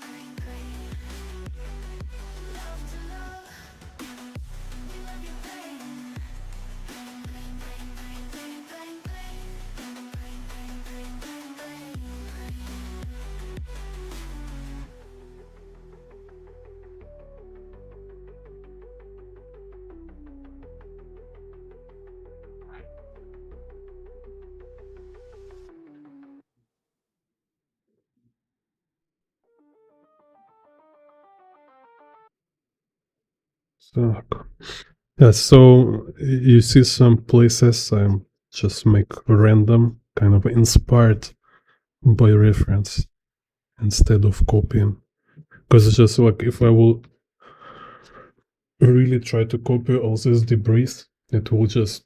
pain, pain. Love to love, we love your pain. Pain, pain, pain, pain, pain, pain, pain. Pain, pain, pain, pain, pain, pain. Так. Yeah, so you see some places I just make random, kind of inspired by reference instead of copying. Because it's just like if I will really try to copy all this debris, it will just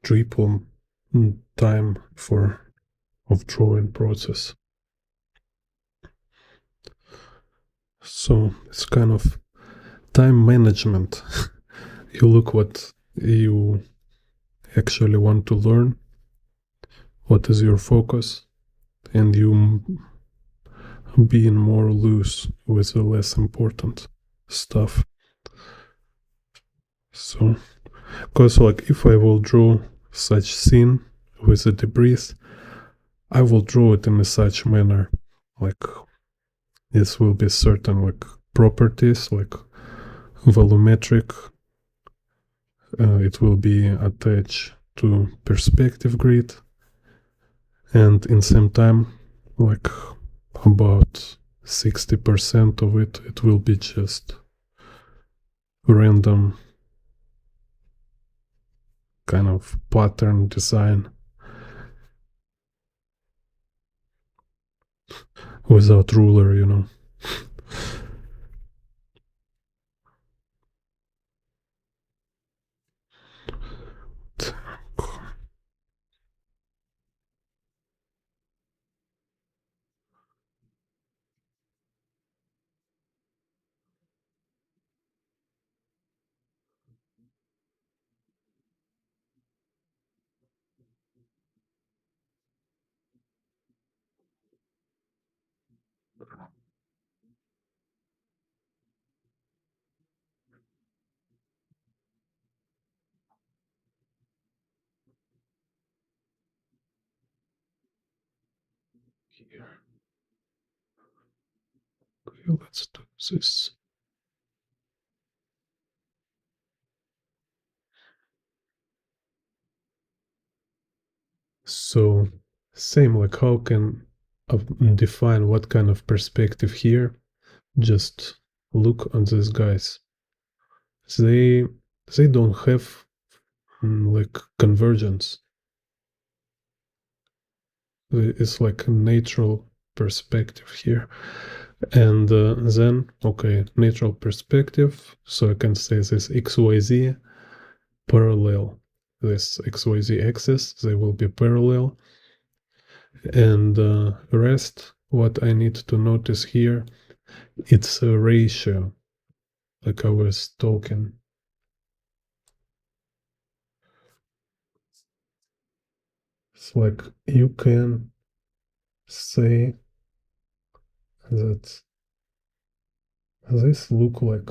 triple time for of drawing process. So it's kind of time management. You look what you actually want to learn, what is your focus, and you being more loose with the less important stuff. So, because like if I will draw such scene with the debris, I will draw it in a such manner, like this will be certain like properties, like volumetric. It will be attached to perspective grid, and in same time, like about 60% of it will be just random kind of pattern design without ruler, you know. Here, okay, let's do this. So same, like how can I define what kind of perspective here? Just look on these guys. They they don't have like convergence. It's like a natural perspective here. And then, okay, natural perspective. So I can say this XYZ parallel. This XYZ axis, they will be parallel. And rest, what I need to notice here, it's a ratio, like I was talking. It's like you can say that this look like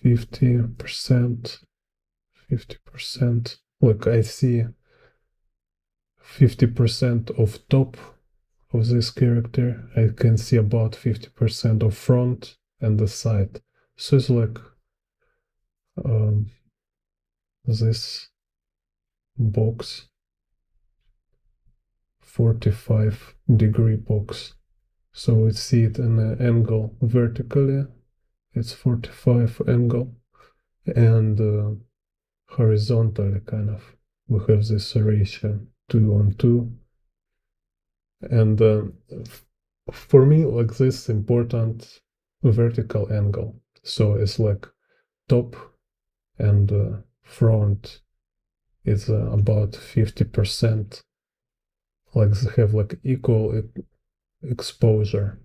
50%, 50%. Look, I see 50% of top of this character. I can see about 50% of front and the side. So it's like this box, 45-degree box. So we see it in an angle vertically, it's 45 angle, and horizontally kind of we have this ratio 2:2. And for me, like this important vertical angle. So it's like top and front is about 50%. Like they have like equal exposure.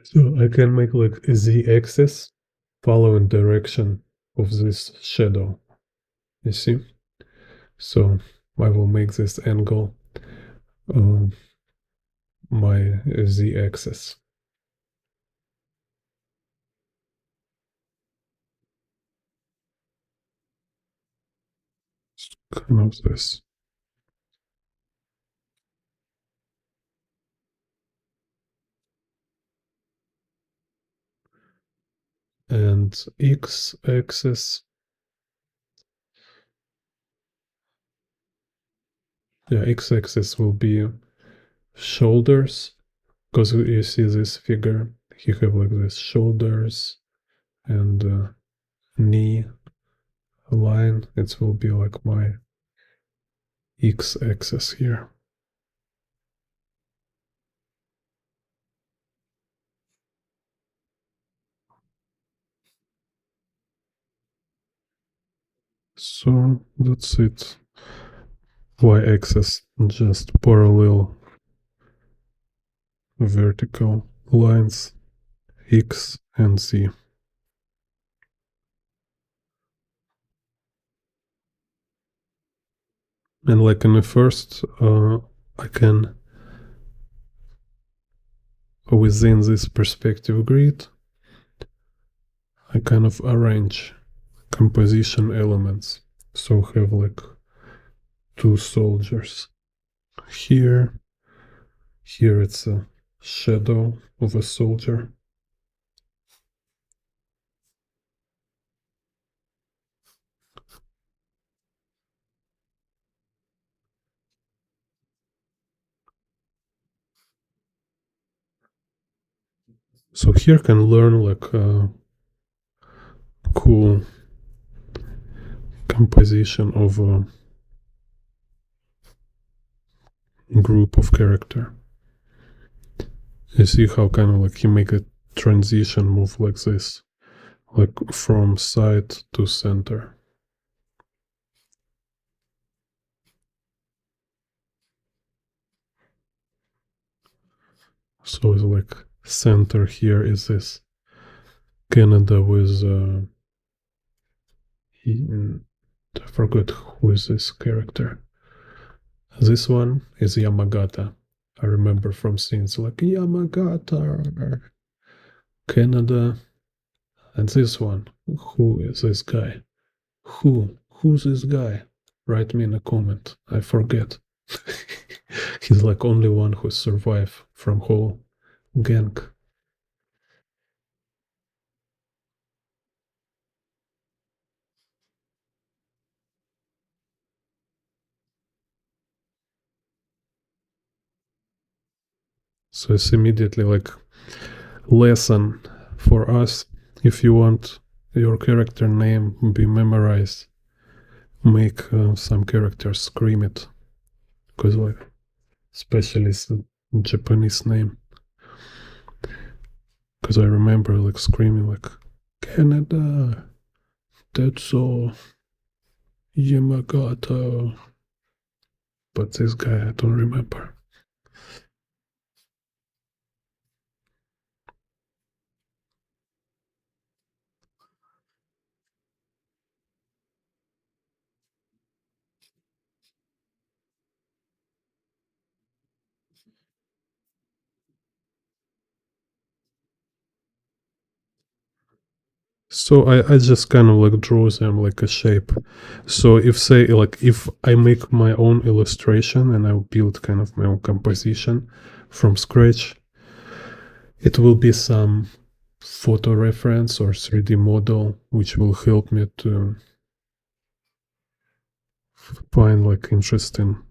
So I can make like a z-axis following direction of this shadow. You see? So I will make this angle my z-axis. Kind of this. And x-axis. Yeah, x-axis will be shoulders, because you see this figure, you have like this shoulders and knee line. It will be like my x-axis here. So that's it. Y-axis, just parallel vertical lines, X and Z. And like in the first, I can, within this perspective grid, I kind of arrange composition elements. So have like two soldiers. Here it's a shadow of a soldier. So here can learn like cool composition of a group of character. You see how kind of like he make a transition move like this, like from side to center. So it's like center here is this Canada with I forgot who is this character. This one is Yamagata. I remember from scenes like Yamagata, Canada, and this one. Who is this guy? Who's this guy? Write me in a comment. I forget. He's like only one who survived from whole gang. So it's immediately like lesson for us. If you want your character name be memorized, make some characters scream it, because like especially it's a Japanese name. Because I remember like screaming like Canada, that's all. Yamagata. But this guy, I don't remember. So I just kind of like draw them like a shape. So if say like if I make my own illustration and I build kind of my own composition from scratch, it will be some photo reference or 3D model which will help me to find like interesting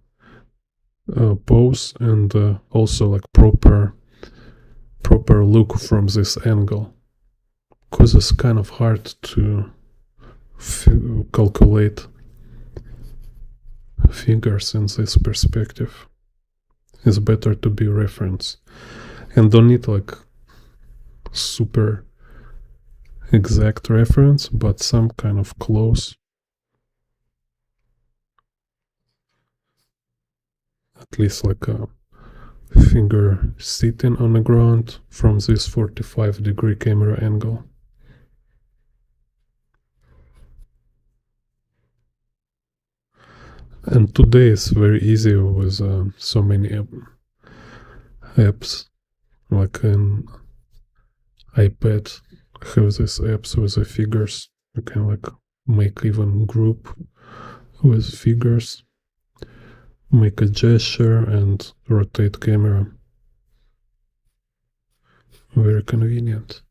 pose and also like proper look from this angle, because it's kind of hard to calculate figures in this perspective. It's better to be reference and don't need like super exact reference, but some kind of close, at least like a finger sitting on the ground from this 45-degree camera angle. And today is very easy with so many apps, like an iPad have these apps with the figures. You can like make even group with figures, make a gesture and rotate camera. Very convenient.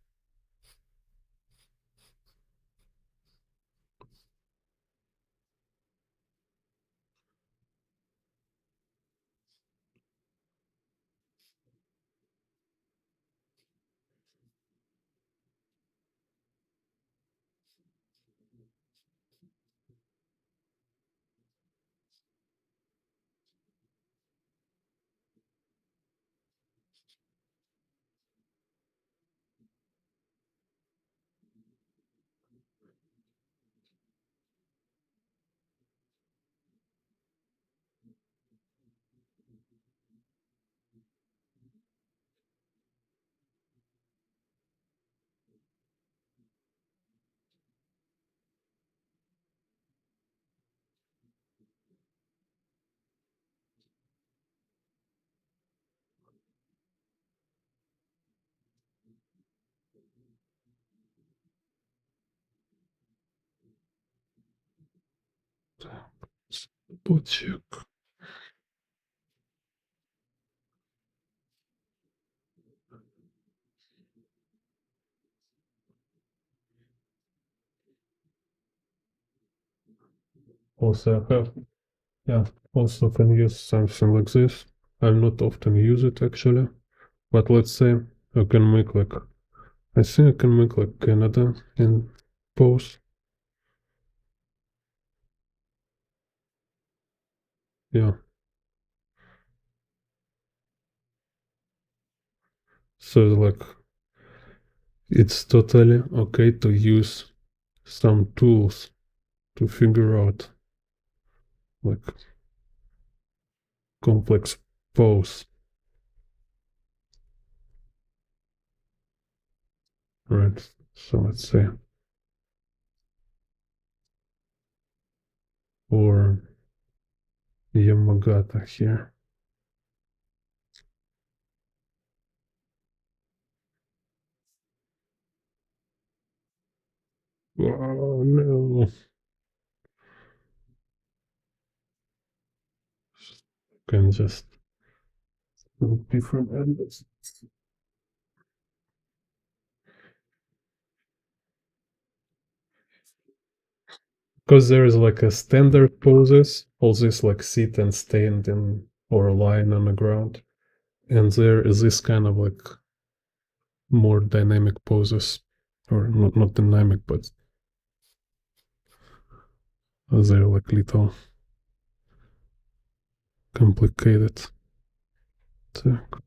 Check. Also, I have, yeah, also can use something like this. I'll not often use it actually, but let's say I can make like, I think I can make like Canada in pose. Yeah. So like it's totally okay to use some tools to figure out like complex pose. Right. So let's say or Yamagata here. Oh no. Can just look different angles. Because there is like a standard poses, all this like sit and stand in or lying on the ground. And there is this kind of like more dynamic poses. Or not dynamic, but they're like little complicated. Так.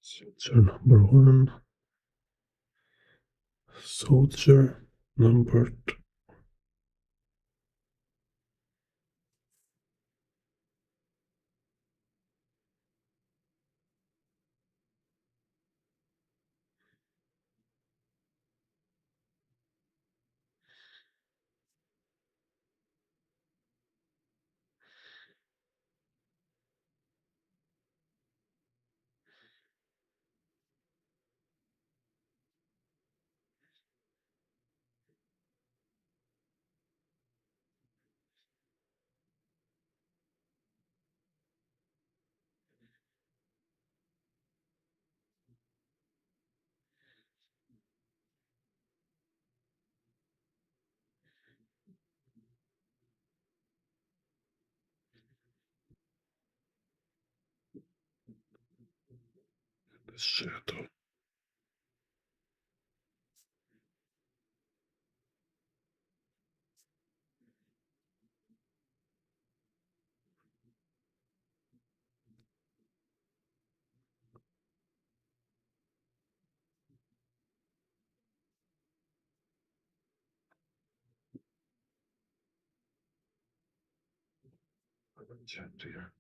Soldier number one. Soldier number two. The shadow. Gentler.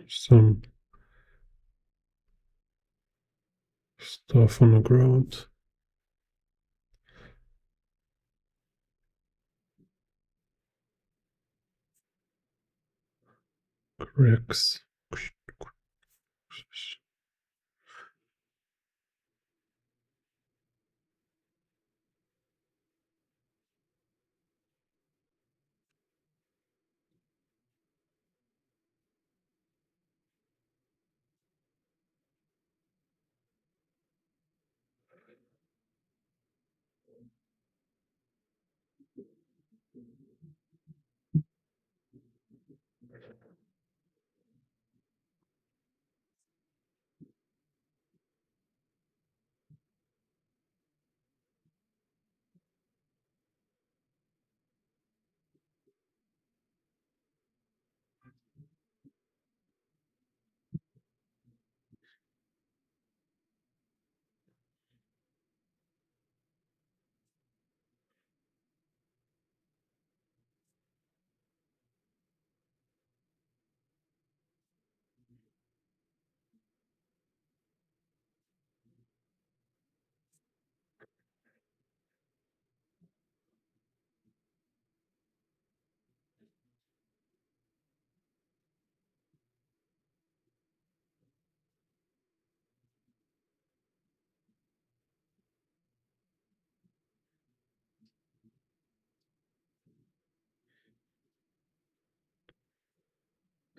Some stuff on the ground. Cracks.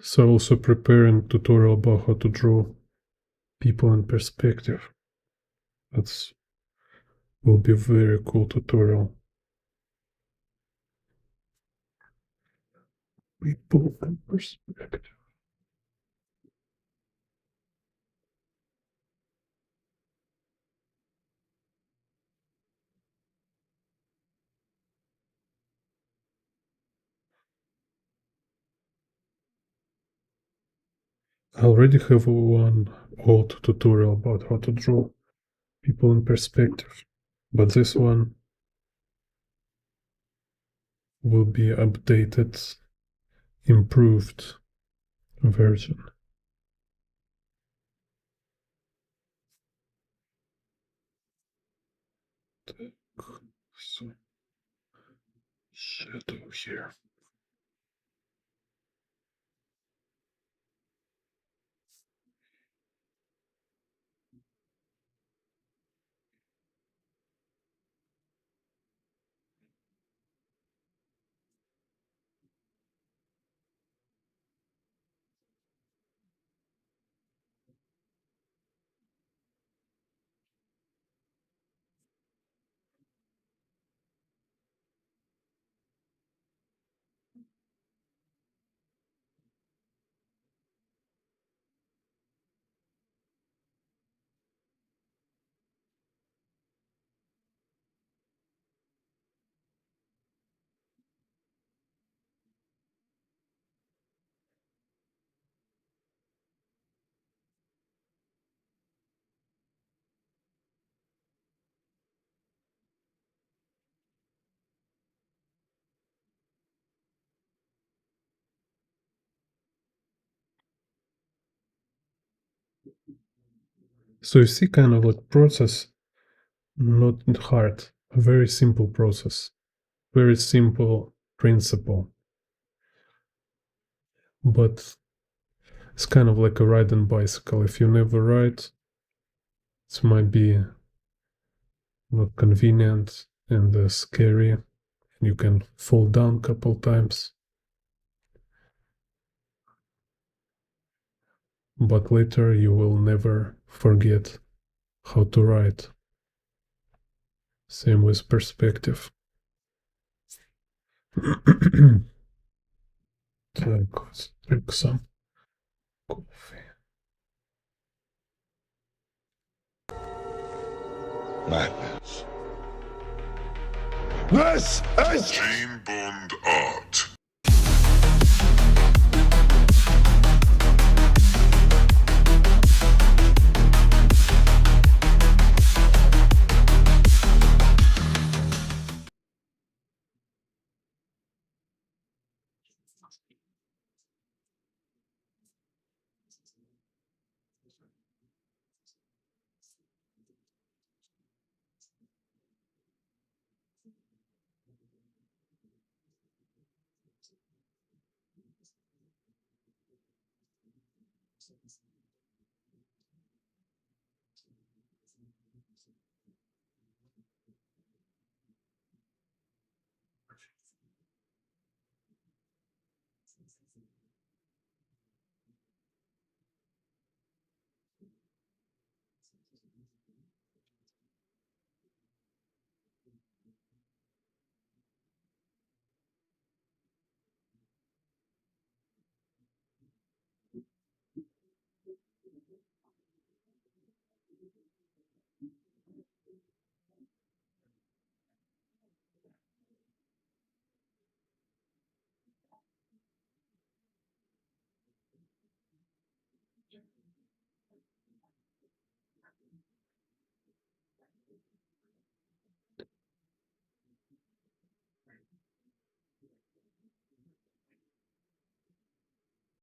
So also preparing tutorial about how to draw people in perspective. That's will be very cool tutorial. People in perspective. I already have one old tutorial about how to draw people in perspective, but this one will be updated, improved version. So, shadow here. So you see kind of like process, not hard, a very simple process, very simple principle, but it's kind of like a riding bicycle. If you never ride, it might be not convenient and scary. You can fall down a couple times, but later you will never forget how to ride. Same with perspective. Так, let's drink some coffee. Madness. This is Jane Bond art.